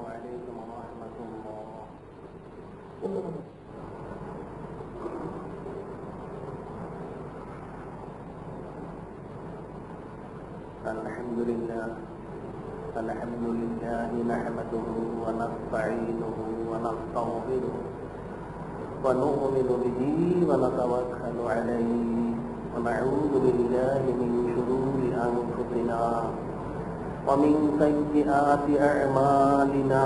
عليكم ورحمة الله. الحمد لله نحمده ونستعينه ونستغفره ونؤمن به ونتوكل عليه ونعوذ بالله من شرور أنفسنا ومن سيئات أعمالنا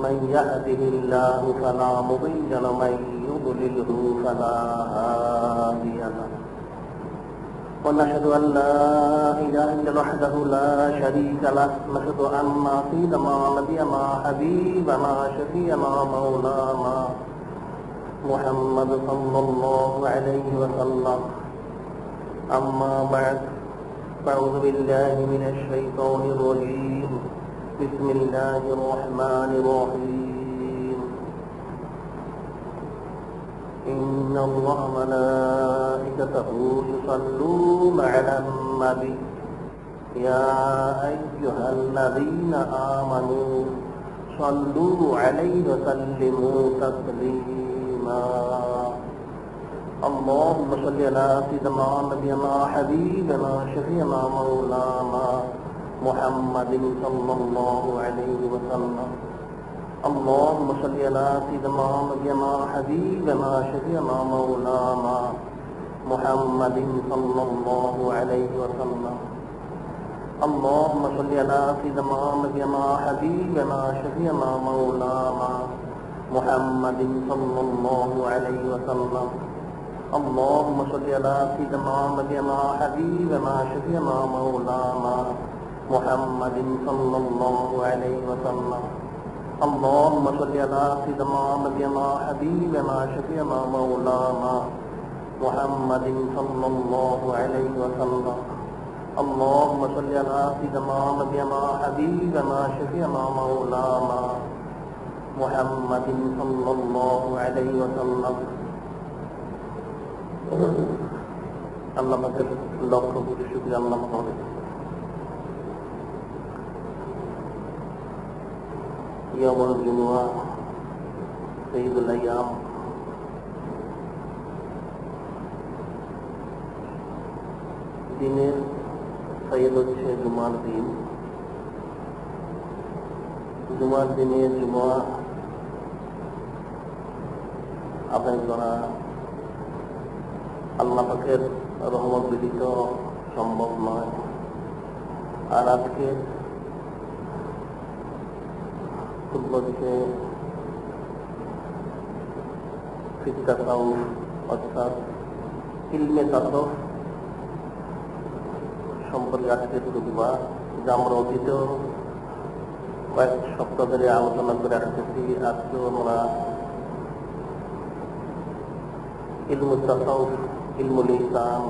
من يهده الله فلا مضل له ومن يضلله فلا هادي له ونشهد أن لا إله إلا الله وحده لا شريك له نشهد أن سيدنا ونبينا حبيبنا شفيعنا مولانا محمد صلى الله عليه وسلم. أما بعد فأعوذ بالله من الشيطان الرجيم. بسم الله الرحمن الرحيم. إن الله وملائكته يصلون على النبي يا أيها الذين آمنوا صلوا عليه وسلموا تسليما. اللهم صل على سيدنا نبينا حبيبنا شفيعنا مولانا محمد صلى الله عليه وسلم. اللهم صل على سيدنا نبينا حبيبنا شفيعنا مولانا محمد صلى الله عليه وسلم. اللهم صل على سيدنا نبينا حبيبنا شفيعنا مولانا محمد صلى الله عليه وسلم. اللهم صل على سيدنا نبينا حبيبنا شفيعنا مولانا محمد صلى الله عليه وسلم. اللهم صل على سيدنا نبينا حبيبنا شفيعنا مولانا محمد صلى الله عليه وسلم. اللهم صل على سيدنا نبينا حبيبنا شفيعنا مولانا محمد صلى الله عليه وسلم. আল্লাহ পাকের লক্ষ কোটি শুকরিয়া আল্লাহ পাকের। ইয়াউমুল জুমআ সাইয়্যিদুল আইয়াম, দিনের সৈয়দ হচ্ছে জুমার দিন। জুমার দিনে জুমা আদায় করা আল্লাহ পাকের রহমত ব্যতীত সম্ভব নয়। আর আজকে খুতবাতে ফিকহ তাসাউফ অর্থাৎ ইলমে তাসাউফ সম্পর্কে আজকের খুতবা, যা আমরা অতীত কয়েক সপ্তাহ ধরে আলোচনা করে আসতেছি। আজকেও আমরা ইলমুল তাসাউফ, ইলমুল ইহসান,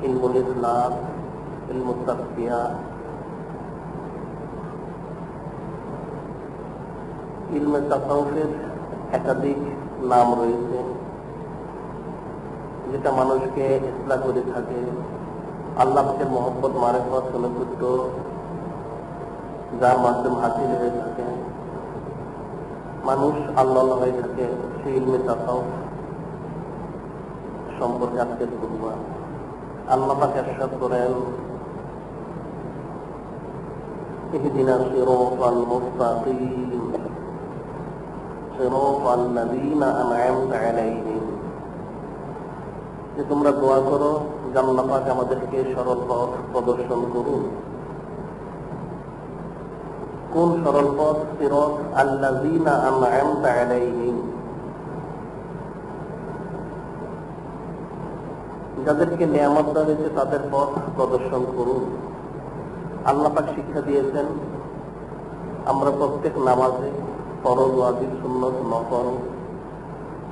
ইলমুল ইখলাস, ইলমুত তাসফিয়া, ইলমে তাসাউফের একাধিক নাম রয়েছে, যেটা মানুষকে ইসলাহ করে থাকে, আল্লাহ পাকের মহব্বত মারিফত সুন্নত যার মাধ্যমে হাসিল হয়ে থাকে, মানুষ আল্লাহ হয়ে থাকে। সেই ইলমে তাসাউফ সম্পর্কে আজকে বলবো। আল্লাহ পাক ইরশাদ করেন, ইহদিনাস সিরাতাল মুস্তাকিম সিরাতাল লাযীনা আন'আমতা আলাইহিম। যে তোমরা দোয়া করো যে আল্লাহ পাক আমাদেরকে সরল পথ প্রদর্শন করুন। কোন সরল পথ? সিরাত আল্লাযীনা আন'আমতা আলাইহিম, যাদেরকে নিয়ামত দেওয়া হয়েছে তাদের পথ প্রদর্শন করুন। আল্লাহ পাক শিক্ষা দিয়েছেন আমরা প্রত্যেক নামাজে, ফরজ, ওয়াজিব, সুন্নত, নফল,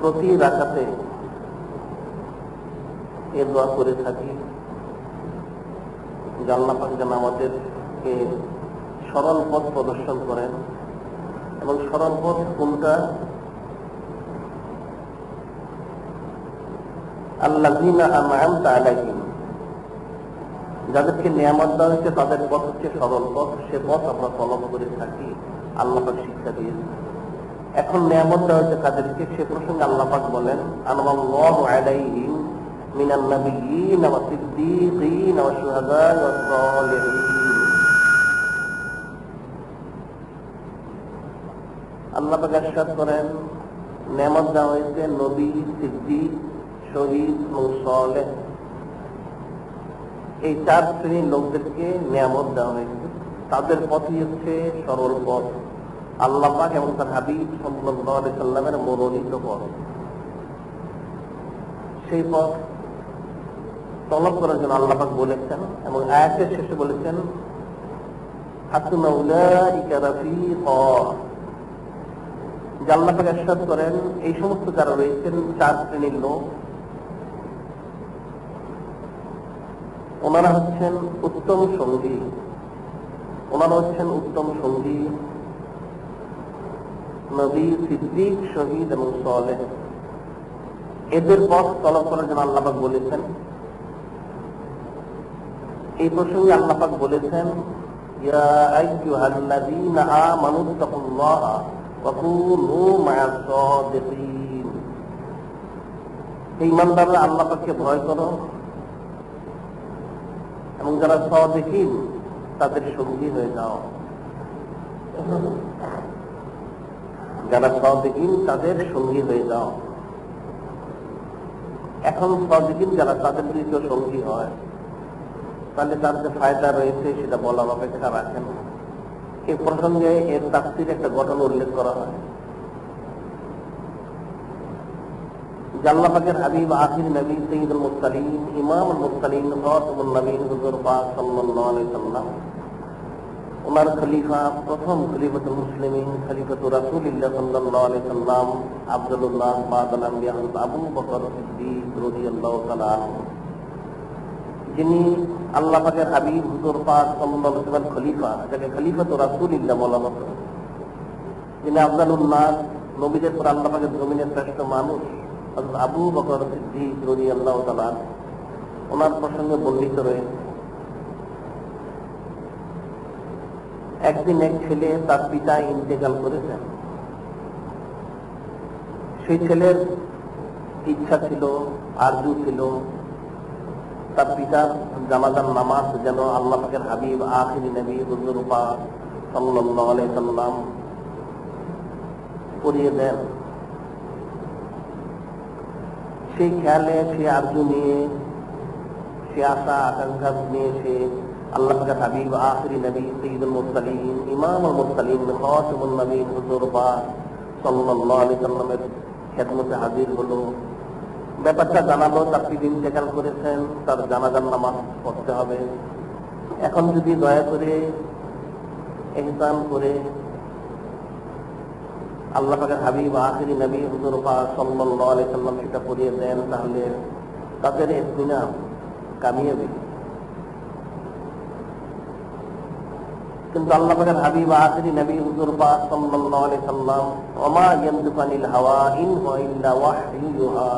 প্রতি রাকাতে এ দোয়া করে থাকি যে আল্লাহ পাক যেন আমাদেরকে সরল পথ প্রদর্শন করেন। এবং সরল পথ কোনটা? আল্লাযীনা আন'আমতা আলাইহিম, যাদেরকে নিয়ামত দেওয়া হয়েছে তাদের পথ হচ্ছে সরল পথ, সে পথ আমরা ফলো করে থাকি। আল্লাহ পাক শিক্ষা দিয়েছে। এখন নিয়ামত দেওয়া হয়েছে তাদেরকে, সে প্রসঙ্গে আল্লাহ পাক বলেন আনআল্লাহু আলাইহিম মিনান নাবিয়্যিন ওয়া সিদ্দীকিন ওয়া শুহাদা ওয়াস সালিহিন। আল্লাহ পাক ইরশাদ করেন নিয়ামত দেওয়া হয়েছে নবী, সিদ্দিক, শহীদ এবং সালেহ, এই 4 শ্রেণীর লোকদেরকে নিয়ামত দেওয়া হয়েছে। তাদের পথই হচ্ছে সরল পথ, আল্লাহ পাক এবং তার হাবিব সাল্লাল্লাহু আলাইহি সাল্লামের মনোনীত পথ। সেই পথ তলব করার জন্য আল্লাহ পাক বলেছেন এবং আয়াতের শেষে বলেছেন হাসুনা উলাইকা রাফিকা। যে আল্লাহ পাক ইরশাদ করেন এই সমস্ত যারা রয়েছেন 4 শ্রেণীর লোক, ওনারা হচ্ছেন উত্তম সঙ্গী, ওনারা হচ্ছেন উত্তম সঙ্গী নবী, সিদ্দিক, শহীদ এবং সালেহ। এদের পথ তলব করার জন্য আল্লাহ পাক বলেছেন। এই প্রসঙ্গে আল্লাহ পাক বলেছেন ইয়া আইয়ুহাল্লাযীনা আমানুত্তাকুল্লাহা ওয়া কুনু মা'আস সাদিকিন। ঈমানদাররা আল্লাহ পাককে ভয় করো এবং যারা সাদিকিন তাদের সঙ্গী হয়ে যাও। যারা সাদিকিন তাদের সঙ্গী হয়ে যাও। এখন সাদিকিন যারা তাদের যদি কেউ সঙ্গী হয় তাহলে তার যে ফায়দা রয়েছে সেটা বলার অপেক্ষা রাখে না। এই প্রসঙ্গে এর তাফসীরে একটা ঘটনা উল্লেখ করা হয়। আল্লাহ পাকের হাবিব আখির নবী সাইয়্যিদুল মুরসালিন ইমামুল মুরসালিন খাতামুন নবীয়্যিন হুজুর পাক সাল্লাল্লাহু আলাইহি সাল্লাম, ওনার খলিফা, প্রথম খলিফাতুল মুসলিমিন, খলিফাতুর রাসূলুল্লাহ সাল্লাল্লাহু আলাইহি সাল্লাম আব্দুল্লাহ বাদাল আম্বিয়া আবু বকর সিদ্দিক রাদিয়াল্লাহু তাআলা আনহু, যিনি আল্লাহ পাকের হাবিব হুজুর পাক সাল্লাল্লাহু আলাইহি ওয়াসাল্লাম খলিফা, যাকে খলিফাতুর রাসূলুল্লাহ বলা হতো, যিনি আফজালুন নাস, নবীদের পর আল্লাহ পাকের জমিনের শ্রেষ্ঠ মানুষ হযরত আবু বকর সিদ্দিক রাদিয়াল্লাহু তাআলা, ওনার প্রসঙ্গে বর্ণিত রয়েছে একদিন এক ছেলে তার পিতা ইন্তেকাল করেছেন। সেই ছেলের ইচ্ছা ছিল, আরজু ছিল তার পিতার জানাজার নামাজ যেন আল্লাহ পাকের হাবিব আখির নবী হুজুর পাক সাল্লাল্লাহু আলাইহি সাল্লাম পড়িয়ে দেন। সেই খেয়ালে, সে আরজু নিয়ে, সে আশা আকাঙ্ক্ষা নিয়ে সে আল্লাহ পাকের হাবিব আখির নবী সাইয়্যিদুল মুরসালিন ইমামুল মুরসালিন খাতামুন নবীয়্যিন হুজুর পাক সাল্লাল্লাহু আলাইহি সাল্লামের খেদমতে হাজির হলো। ব্যাপারটা জানালো তার পিতা ইন্তেকাল করেছেন, তার জানাজার নামাজ পড়তে হবে। এখন যদি দয়া করে ইহসান করে আল্লাহ পাকের হাবিব আখির নবী হুজুর পাক সাল্লাল্লাহু আলাইহি সাল্লাম এটা পড়িয়ে দেন তাহলে তাদের ইতমিনান কামিয়াবি। কিন্তু আল্লাহ পাকের হাবিব আখির নবী হুজুর পাক সাল্লাল্লাহু আলাইহি সাল্লাম ওমা ইয়ানতিকু আনিল হাওয়া ইন হুয়া ইল্লা ওয়াহয়ু ইউহা,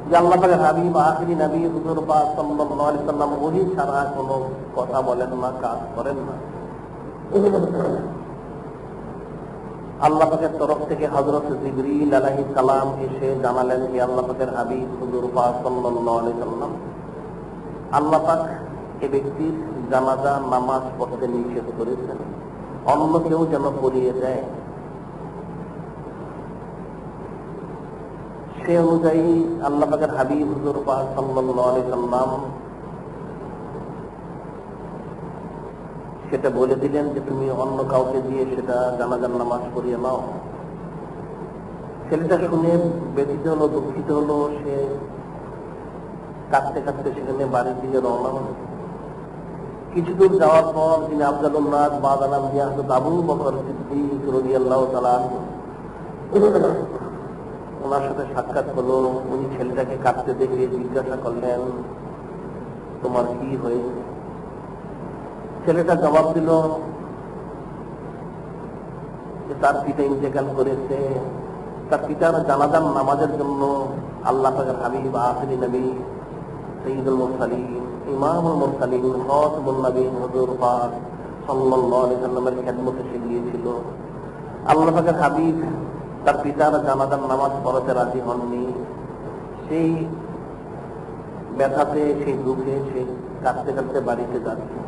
যে আল্লাহ পাকের হাবিব আখির নবী হুজুর পাক সাল্লাল্লাহু আলাইহি সাল্লাম ওহী ছাড়া কোনো কথা বলেন না, কাজ করেন না। আল্লাহ পাকের তরফ থেকে হযরত জিবরিল আলাইহিস সালাম এসে জানালেন যে আল্লাহ পাকের হাবিব হুজুর পাক সাল্লাল্লাহু আলাইহি সাল্লাম, আল্লাহ পাক এ ব্যক্তির জানাজা নামাজ পড়তে নিষেধ করেছেন, অন্য কেউ যেন পড়িয়ে দেয়। সে অনুযায়ী আল্লাহ পাকের হাবিব হুজুর পাক সাল্লাল্লাহু আলাইহি সাল্লাম সেটা বলে দিলেন যে তুমি অন্য কাউকে দিয়ে সেটা জানাজার নামাজ পড়িয়ে নাও। ছেলেটা শুনে ব্যথিত হলো, দুঃখিত হলো, সে কাঁদতে কাঁদতে সেখানে বাড়ির দিকে রওনা হলো। কিছু দূর যাওয়ার পর তিনি আফজালুন নাস বাদাল আম্বিয়া হযরত আবু বকর সিদ্দিক রাদিয়াল্লাহু তাআলা আনহু, ওনার সাথে সাক্ষাৎ হলো। উনি ছেলেটাকে কাঁদতে দেখে জিজ্ঞাসা করলেন তোমার কি হয়েছে? ছেলেটা জবাব দিল যে তার পিতা ইন্তেকাল করেছে, তার পিতার জানাজার নামাজের জন্য আল্লাহ পাকের হাবিব আখির নবী সাইয়্যিদুল মুরসালিন ইমামুল মুরসালিন খাতামুন নবীন হুজুর পাক সাল্লাল্লাহু আলাইহি সাল্লামের খেদমতে সে গিয়েছিল। আল্লাহ পাকের হাবিব তার পিতার জানাজার নামাজ পড়াতে রাজি হননি। সেই ব্যথাতে, সেই দুঃখে সে কাঁদতে কাঁদতে বাড়িতে যাচ্ছে।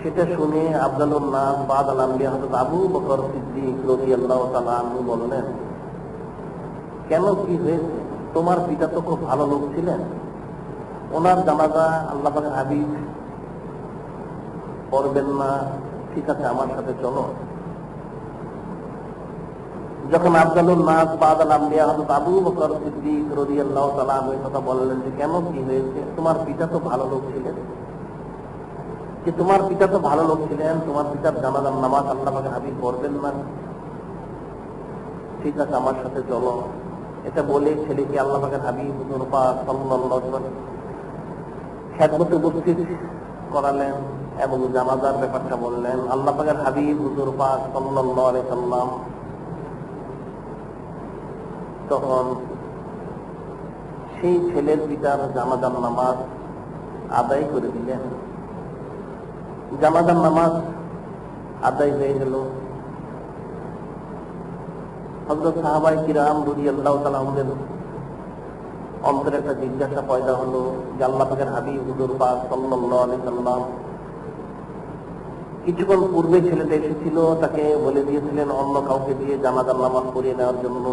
সেটা শুনে আফজালুন নাস বাদাল আম্বিয়া হযরত আবু বকর সিদ্দিক রাদিয়াল্লাহু তাআলা আনহু বললেন, কেন, কি হয়েছে? তোমার পিতা তো খুব ভালো লোক ছিলেন, ওনার জানাজা আল্লাহ পাকের হাবিব পড়বেন না, ঠিক আছে আমার সাথে চলো। যখন আফজালুন নাস বাদাল আম্বিয়া হযরত আবু বকর সিদ্দিক রাদিয়াল্লাহু তাআলা আনহু কথা বললেন যে কেন, কি হয়েছে? তোমার পিতা তো ভালো লোক ছিলেন, যে তোমার পিতা তো ভালো লোক ছিলেন, তোমার পিতার জানাজার নামাজ আল্লাহ পাকের হাবিব পড়বেন না, ঠিক আছে আমার সাথে চলো। এটা বলে ছেলেকে আল্লাহ পাকের হাবিব হুজুর পাক সাল্লাল্লাহু আলাইহি ওয়াসাল্লাম খেদমতে উপস্থিত করালেন এবং জানাজার ব্যাপারটা বললেন। আল্লাহ পাকের হাবিব হুজুর পাক সাল্লাল্লাহু আলাইহি ওয়াসাল্লাম তখন সেই ছেলের পিতার জানাজার নামাজ আদায় করে দিলেন। জানাজার নামাজ আদায় হয়ে গেল। হযরত সাহাবায়ে কিরাম রাদিয়াল্লাহু তাআলা আনহুদের অন্তরে একটা জিজ্ঞাসা পয়দা হলো যে আল্লাহ পাকের হাবিব হুজুর পাক সাল্লাল্লাহু আলাইহি সাল্লাম কিছুক্ষণ পূর্বে ছেলেটা এসেছিল, তাকে বলে দিয়েছিলেন অন্য কাউকে দিয়ে জানাজার নামাজ পড়িয়ে নেওয়ার জন্য,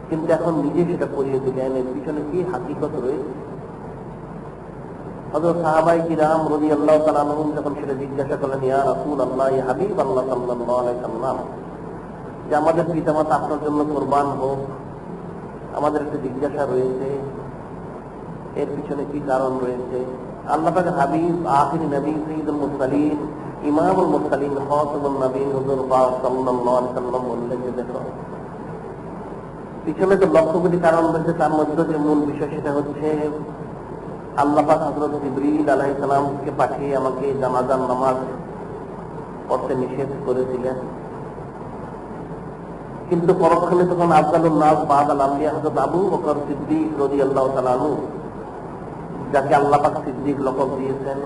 কিন্তু এখন নিজে সেটা পড়িয়ে দিলেন, এর পিছনে কি হাকিকত রয়েছে? হযরত সাহাবায়ে কিরাম রাদিয়াল্লাহু তাআলা আনহুম যখন সেটা জিজ্ঞাসা করলেন, ইয়া রাসূলুল্লাহ, ইয়া হাবিবাল্লাহ সাল্লাল্লাহু আলাইহি সাল্লাম, যে আমাদের পিতামাতা আপনার জন্য কুরবান হোক, আমাদের একটা জিজ্ঞাসা রয়েছে, এর পিছনে কি কারণ রয়েছে? আল্লাহ পাকের হাবিব আখিরি নবী সাইয়্যিদুল মুরসালিন ইমামুল মুরসালিন খাতামুন নবীন হুজুর পাক সাল্লাল্লাহু আলাইহি সাল্লাম বললেন যে দেখো, পিছনে তো লক্ষ কোটি কারণ রয়েছে, তার মধ্যে যে মূল বিষয় সেটা হচ্ছে আল্লাহ পাক হযরত জিবরীল আলাইহিস সালামকে পাঠিয়ে আমাকে জানাজার নামাজ পড়তে নিষেধ করেছিলেন। কিন্তু পরক্ষণে তখন আফজালুন নাস বাদাল আম্বিয়া হযরত আবু বকর সিদ্দিক রাদিয়াল্লাহু তাআলা আনহু, যাকে আল্লাহ পাক সিদ্দিক লকব দিয়েছেন,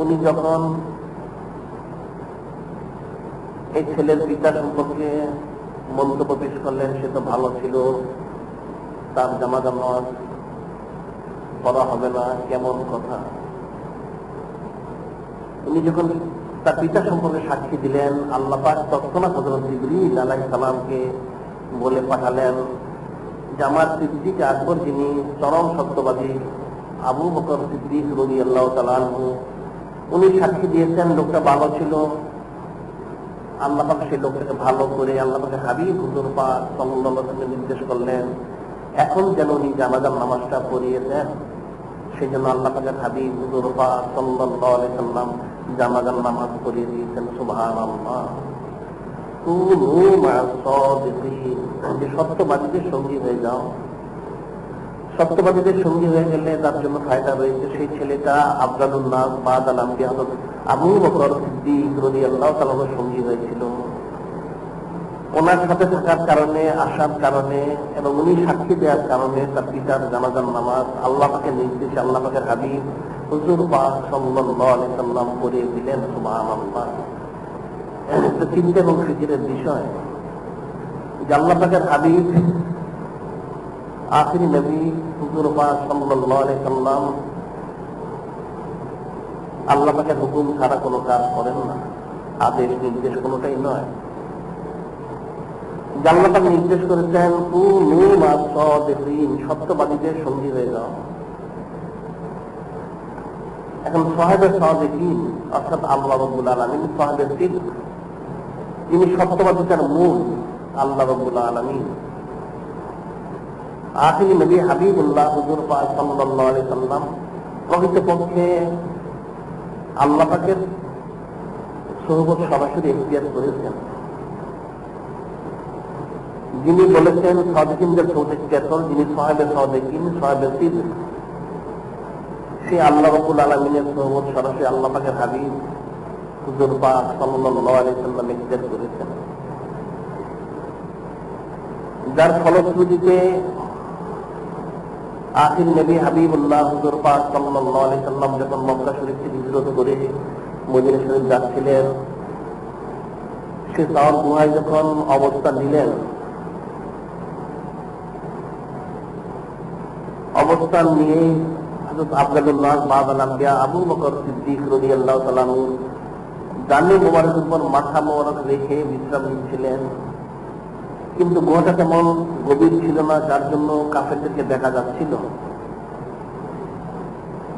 উনি যখন এই ছেলের পিতা সম্পর্কে মন্তব্য পেশ করলেন, সে তো ভালো ছিল, তার জানাজা নামাজ পড়া হবে না, কেমন কথা। উনি যখন তার পিতা সম্পর্কে সাক্ষী দিলেন, আল্লাহ পাক তৎক্ষণাৎ হযরত জিবরীল আলাইহিস সালামকে বলে পাঠালেন যে আমার সিদ্দিক আকবর, যিনি চরম সত্যবাদী আবু বকর সিদ্দিক রাদিয়াল্লাহু তাআলা আনহু, উনি সাক্ষী দিয়েছেন লোকটা ভালো ছিল। আল্লাহ পাক সেই লোকটাকে ভালো করে আল্লাহ পাকের হাবিব হুজুর পাক সাল্লাল্লাহু আলাইহি ওয়াসাল্লাম নির্দেশ করলেন এখন যেন উনি জানাজার নামাজটা পড়িয়ে দেন। সেই জন্য আল্লাহ পাকের হাবিব হুজুর পাক সাল্লাল্লাহু আলাইহি ওয়াসাল্লাম জানাজার নামাজ পড়িয়ে দিয়েছেন। সুবহানাল্লাহ। কুনু মা'আস সাদিকিন, যে সত্যবাদীদের সঙ্গী হয়ে যাও। সত্যবাদীদের সঙ্গী হয়ে গেলে তার জন্য ফায়দা রয়েছে। সেই ছেলেটা আফজালুন নাস বাদাল আম্বিয়া হযরত আবু বকর সিদ্দিক রাদিয়াল্লাহু তাআলা সঙ্গী হয়েছিল। ওনার সাথে থাকার কারণে, আসার কারণে এবং উনি সাক্ষী দেওয়ার কারণে তার পিতার জানাজার নামাজ আল্লাহ পাকের নির্দেশে আল্লাহ পাকের হাবিব হুজুর পাক সাল্লাল্লাহু আলাইহি সাল্লাম পড়িয়ে দিলেন। সুবহানাল্লাহ। এটা চিন্তা এবং ফিকিরের বিষয় যে আল্লাহ পাকের হাবিব আখিরি নবী হুজুর পাক সাল্লাল্লাহু আলাইহি সাল্লাম আল্লাহ পাকের হুকুম ছাড়া কোনো কাজ করেন না, আদেশ নির্দেশ কোনোটাই নয়। আল্লাহ পাক নির্দেশ করেছেন কুনু মা'আস সাদিকিন, সত্যবাদীদের সঙ্গী হয়ে যাও। এখন সাহেবে সাদিকিন অর্থাৎ আল্লাহ রাব্বুল আলামিন, সাহেবে সিদক, যিনি সত্যবাদিতার মূল, আল্লাহ রাব্বুল আলামিন। আখিরি নবী হাবিবুল্লাহ হুজুর পাক সাল্লাল্লাহু আলাইহি সাল্লাম প্রকৃতপক্ষে আল্লাহ পাকের সোহবত সরাসরি এখতিয়ার করেছেন। যিনি বলেছেন সাদিকিনদের সৌদিক কেতল, যিনি সাহেবে সাদিকিন, সাহেবে সিদক, সে আল্লাহ রাব্বুল আলামিনের সোহবত সরাসরি আল্লাহ পাকের হাবিব হুজুর পাক সাল্লাল্লাহু আলাইহি সাল্লাম এখতিয়ার করেছেন। যার ফলশ্রুতিতে আখির নবী হাবিবুল্লাহ হুজুর পাক সাল্লাল্লাহু আলাইহি সাল্লাম যখন মক্কা শরীফ থেকে হিজরত করে মদিনা শরীফ যাচ্ছিলেন, সে তাওর গুহায় যখন অবস্থান নিলেন, অবস্থান নিয়ে হযরত আফজালুন নাস বা'দাল আম্বিয়া আবু বকর সিদ্দিক রাদিয়াল্লাহু তাআলা আনহু জানে মোবারকের উপর মাথা মোবারক রেখে বিশ্রাম নিচ্ছিলেন। কিন্তু গুহাটা তেমন গভীর ছিল না, যার জন্য কাফেরদেরকে দেখা যাচ্ছিল।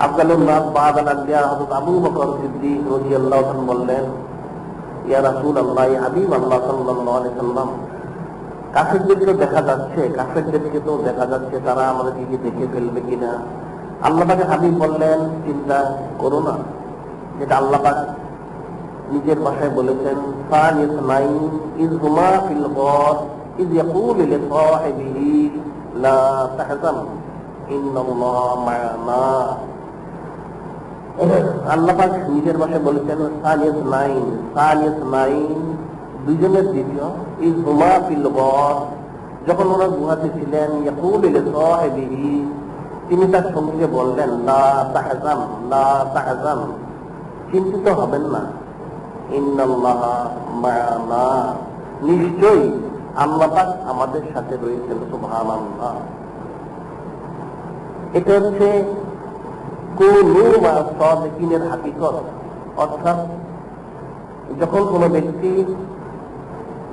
আফজালুন নাস বা'দাল আম্বিয়া হযরত আবু বকর সিদ্দিক রাদিয়াল্লাহু তাআলা বললেন, ইয়া রাসূলুল্লাহ, ইয়া হাবিবাল্লাহ সাল্লাল্লাহু আলাইহি সাল্লাম, কাফেরদেরকে দেখা যাচ্ছে, কাফেরদেরকে তো দেখা যাচ্ছে, তারা আমাদেরকে কি দেখে ফেলবে কিনা। আল্লাহ পাকের হাবিব বললেন, চিন্তা করো না, যেটা আল্লাহ পাক নিজের ভাষায় বলেছেন, ফানিসনাইন ইয হুমা ফিল গার ইয ইয়াকুলু লিসাহিবিহি লা তাহজান ইন্নাল্লাহা মা'ানা। আল্লাহ পাক নিজের ভাষায় বলেছেন সানিসনাইন, দুইজনের দ্বিতীয়, ইয হুমা ফিল গার, যখন ওরা গুহাতে ছিলেন, ইয়াকুলু লিসাহিবিহি, তিনি তার সঙ্গীকে বললেন, লা তাহজান, লা তাহজান, চিন্তিত হবেন না, ইন্নাল্লাহা মা'ানা, নিশ্চয়ই আল্লাহ পাক আমাদের সাথে রয়েছেন। সুবহানাল্লাহ। এটা হচ্ছে কুনু মা সাদিকিনের হাকিকত। অর্থাৎ যখন কোন ব্যক্তি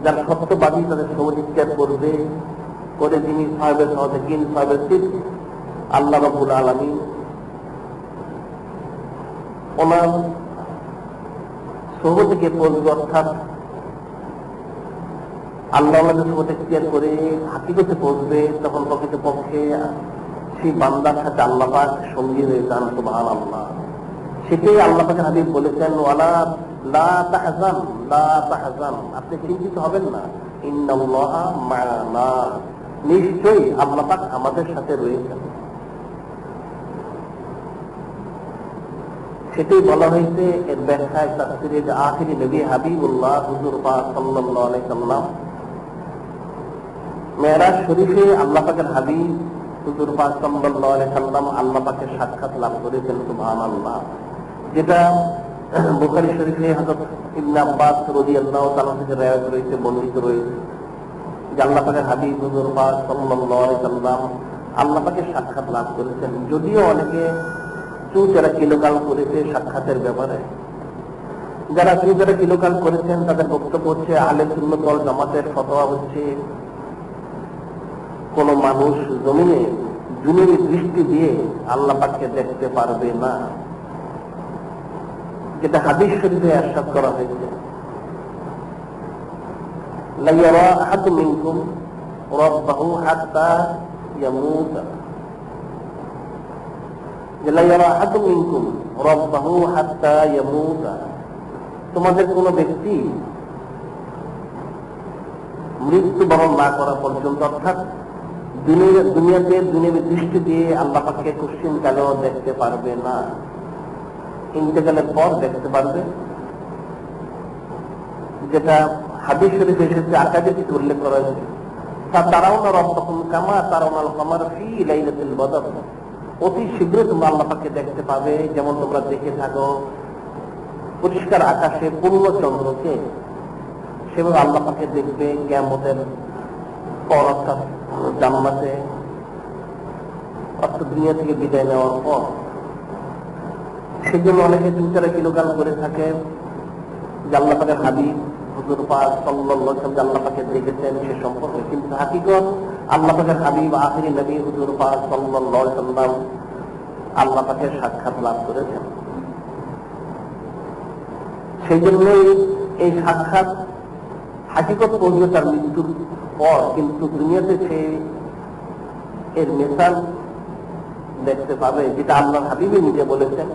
যারা সত্যবাদী তাদের সমধিকার করবে, করে যিনি সাহেবের সাদিকিন, সাহেবের সিদ্দিক আল্লাহ রাব্বুল আলামিন ওনার সোহবতকে পড়বে, অর্থাৎ আল্লাহ আমাদের সোহবত এখতিয়ার করে হাকিকতে পৌঁছবে, তখন প্রকৃতপক্ষে সেই বান্দার সাথে আল্লাহ পাক সঙ্গী হয়ে যান। সুবহানাল্লাহ। সেটাই আল্লাহ পাকের হাবিব বলেছেন, ওয়ালা লা তাহজান, লা তাহজান, আপনি চিন্তিত হবেন না, ইন্নাল্লাহা মা'ানা, নিশ্চয়ই আল্লাহ পাক আমাদের সাথে রয়েছেন। সেটাই বলা হয়েছে এর ব্যাখ্যায় তাফসীরে, যে আখিরি নবী হাবিবুল্লাহ হুজুর পাক সাল্লাল্লাহু আলাইহি সাল্লাম মেরাজ শরীফে আল্লাহ পাকের হাবিব হুজুর পাক সাল্লাল্লাহু আলাইহি সাল্লাম আল্লাহ পাকের সাক্ষাৎ লাভ করেছেন। সুবহানাল্লাহ। যেটা বুখারী শরীফে হযরত ইবনে আব্বাস রাদিয়াল্লাহু তাআলা থেকে riwayat রয়েছে, বর্ণিত রয়েছে, যে আল্লাহ পাকের হাবিব হুজুর পাক সাল্লাল্লাহু আলাইহি সাল্লাম আল্লাহ পাকের সাক্ষাৎ লাভ করেছেন। যদিও অনেকে যারা কিলোকাল করেছে সাক্ষাতের ব্যাপারে, যারা কিলোকাল করেছেন তাদের বক্তব্য হচ্ছে, আহলে সুন্নাত ওয়াল জামাতের ফতোয়া হচ্ছে, কোন মানুষ জমিনে দুনিয়ার দৃষ্টি দিয়ে আল্লাহ পাককে দেখতে পারবে না, যেটা হাদিস শরীফে ইরশাদ করা হয়েছে, লা ইয়ারা আহাদুম মিনকুম রাব্বাহু হাত্তা ইয়ামুত, তোমাদের কোন ব্যক্তি মৃত্যুবরণ না করা পর্যন্ত, অর্থাৎ দুনিয়াতে দুনিয়ার দৃষ্টি দিয়ে আল্লাহ পাককে কোশ্চিন কালেও দেখতে পারবে না, ইন্তেকালের পর দেখতে পারবে। যেটা হাদিস শরীফে এসেছে, আকাদিতে উল্লেখ করা হয়েছে, তারাউনা রাব্বাকুম কামা তারাউনাল কমার ফি লাইলাতিল বদর, অতি শীঘ্র তোমরা আল্লাহ পাককে দেখতে পাবে যেমন তোমরা দেখে থাকো পরিষ্কার আকাশে পূর্ণ চন্দ্রকে, সেভাবে আল্লাহ পাককে দেখবে কিয়ামতের পর, অর্থাৎ জান্নাতে, অর্থাৎ দুনিয়া থেকে বিদায় নেওয়ার পর। সেজন্য অনেকে দুইটারা কিলোকাল করে থাকে যে আল্লাহ পাকের হাবিব হুজুর পাক সাল্লাল্লাহু আলাইহি ওয়াসাল্লাম আল্লাহ পাককে দেখেছেন সে সম্পর্কে, কিন্তু হাকিকত আল্লাহ পাকের হাবিব আখিরি নবী হুজুর পাক সাল্লাল্লাহু আলাইহি ওয়াসাল্লাম আল্লাহ পাকের সাক্ষাৎ লাভ করেছেন। সেই জন্যই এই সাক্ষাৎ হাকিকত পৌঁছবে তার মৃত্যুর পর, কিন্তু দুনিয়াতে সে এর মিসাল দেখতে পাবে, যেটা আল্লাহ হাবিবে নিজে বলেছেন।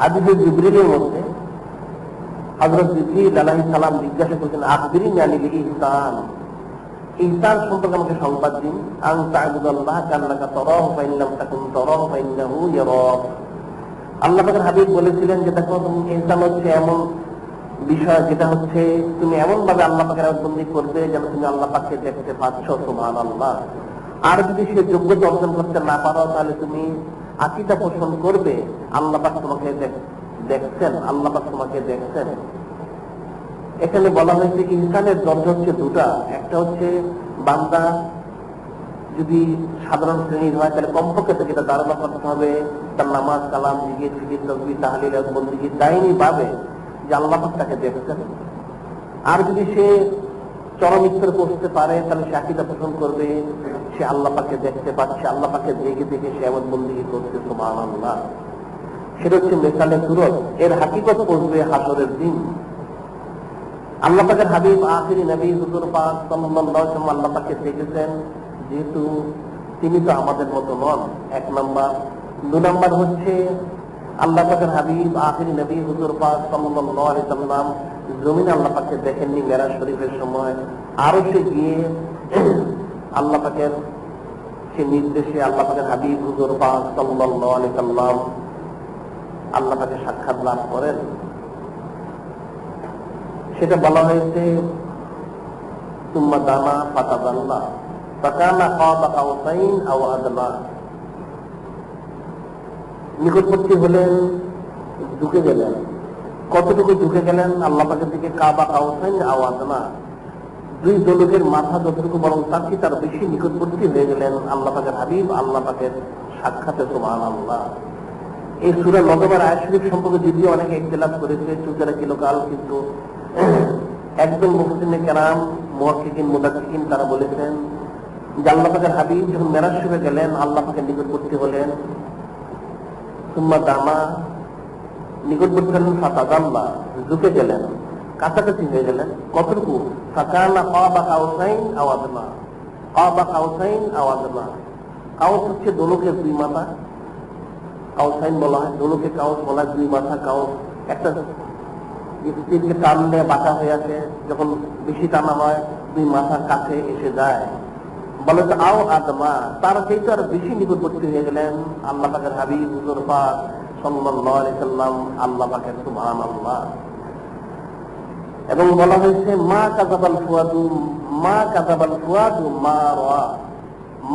হাদিসে জিবরিলের মধ্যে হযরত জিবরিল আলাইহিস সালাম জিজ্ঞাসা করেছেন, আখবিরনি আনিল ইহসান, ইহসান সম্পর্কে আমাকে সংবাদ দিন। আন তা'বুদাল্লাহ কান্নাকা তারাহু ফা ইন লাম তাকুন তারাহু ফা ইন্নাহু ইয়ারাক। আল্লাহ পাকের হাবিব বলেছিলেন যে দেখো, তুমি ইহসান হচ্ছে এমন বিষয়, যেটা হচ্ছে তুমি এমন ভাবে আল্লাহ পাকের বন্দী করবে যেন তুমি আল্লাহ পাককে দেখতে পাচ্ছ, সুবহানাল্লাহ। আর যদি সে যোগ্যতা অর্জন করতে না পারো, তাহলে তুমি আকীদা পোষণ করবে আল্লাহ পাক তোমাকে দেখছেন, আল্লাহ পাক তোমাকে দেখছেন। এখানে বলা হয়েছে ইনসানের দরজা হচ্ছে দুটা। একটা হচ্ছে বান্দা যদি সাধারণ শ্রেণীর হয় তাহলে কমপক্ষে থেকে এটা ধারণা করতে হবে তার নামাজ কালাম জিকির ফিকির তাসবিহ তাহলিল বন্দেগী দাইনি ভাবে যে আল্লাহ পাক তাকে দেখছেন। আর যদি সে চরম স্তরে পৌঁছতে পারে তাহলে সে আকীদা পোষণ করবে সে আল্লাহ পাককে দেখতে পাচ্ছে, আল্লাহ পাককে দেখে দেখে সে এমন বন্দেগী করছে, সুবহানাল্লাহ। সেটা হচ্ছে মেসালে সূরত। এর হাকিকত পৌঁছবে হাসরের দিন। আল্লাহ পাকের হাবিব আখিরি নবী হুজুর পাক সাল্লাল্লাহু আলাইহি ওয়াসাল্লাম আল্লাহ পাককে দেখেছেন, যেহেতু তিনি তো আমাদের মতো নন, এক নাম্বার। দুই নাম্বার হচ্ছে আল্লাহ পাকের হাবিব আখিরি নবী হুজুর পাক সাল্লাল্লাহু আলাইহি ওয়াসাল্লাম জমিনে আল্লাহ পাককে দেখেননি মেরাজ শরীফের সময়। আরো সে গিয়ে আল্লাহ পাকের সে নির্দেশে আল্লাহ পাকের হাবিব হুজুর পাক সাল্লাল্লাহু আলাইহি ওয়াসাল্লাম আল্লাহ পাকের সাক্ষাৎ লাভ করেন। সেটা বলা হয়েছে সুম্মা দানা ফাতাদাল্লা ফাকানা কাবা কাউসাইন আও আদনা। নিকটবর্তী হলেন, ঝুঁকে গেলেন। কতটুকু ঝুঁকে গেলেন? আল্লাহ পাকের দিকে কাবা কাউসাইন আও আদনা, দুই দোলকের মাথা যতটুকু, বরং তার কি তার বেশি নিকটবর্তী হয়ে গেলেন আল্লাহ পাকের হাবিব আল্লাহ পাকের সাক্ষাতে, সুবহানাল্লাহ। এই সূরা নজমের আয়াত শরীফ সম্পর্কে যদিও অনেকে ইখতিলাফ করেছে চুকেরা কিলোকাল, কিন্তু একজন মুফাসসিরিনে কেরাম মুহাক্কিকিন মুদাক্কিকিন তারা বলেছেন যে আল্লাহ পাকের হাবিব যখন মেরাজ শরীফে গেলেন আল্লাহ পাকের নিকটবর্তী হলেন, সুম্মা দামা নিকটবর্তী হলেন, ফাতাদাল্লা ঝুঁকে গেলেন, কাছাকাছি হয়ে গেলেন। কতটুকু? ফাকানা কাবা কাউসাইন আও আদনা, কাবা কাউসাইন আও আদনা। কাউস হচ্ছে দোলকের দুই মাথা, কাউসাইন বলা হয়, দোলকে কাউস বলা হয়, দুই মাথা কাউস। একটা স্ত্রীকে টানলে বাঁকা হয়ে আছে, যখন বেশি টানা হয় দুই মাথার কাছে এসে যায়, বলে তো আও আদমা, তার চাইতে আর বেশি নিকটবর্তী হয়ে গেলেন আল্লাহ পাকের হাবিব হুজুর পাক সাল্লাল্লাহু আলাইহি সাল্লাম আল্লাহ পাকের, সুবহানাল্লাহ। এবং বলা হয়েছে মা কাযাবাল ফুয়াদু মা কাযাবাল ফুয়াদু মা রা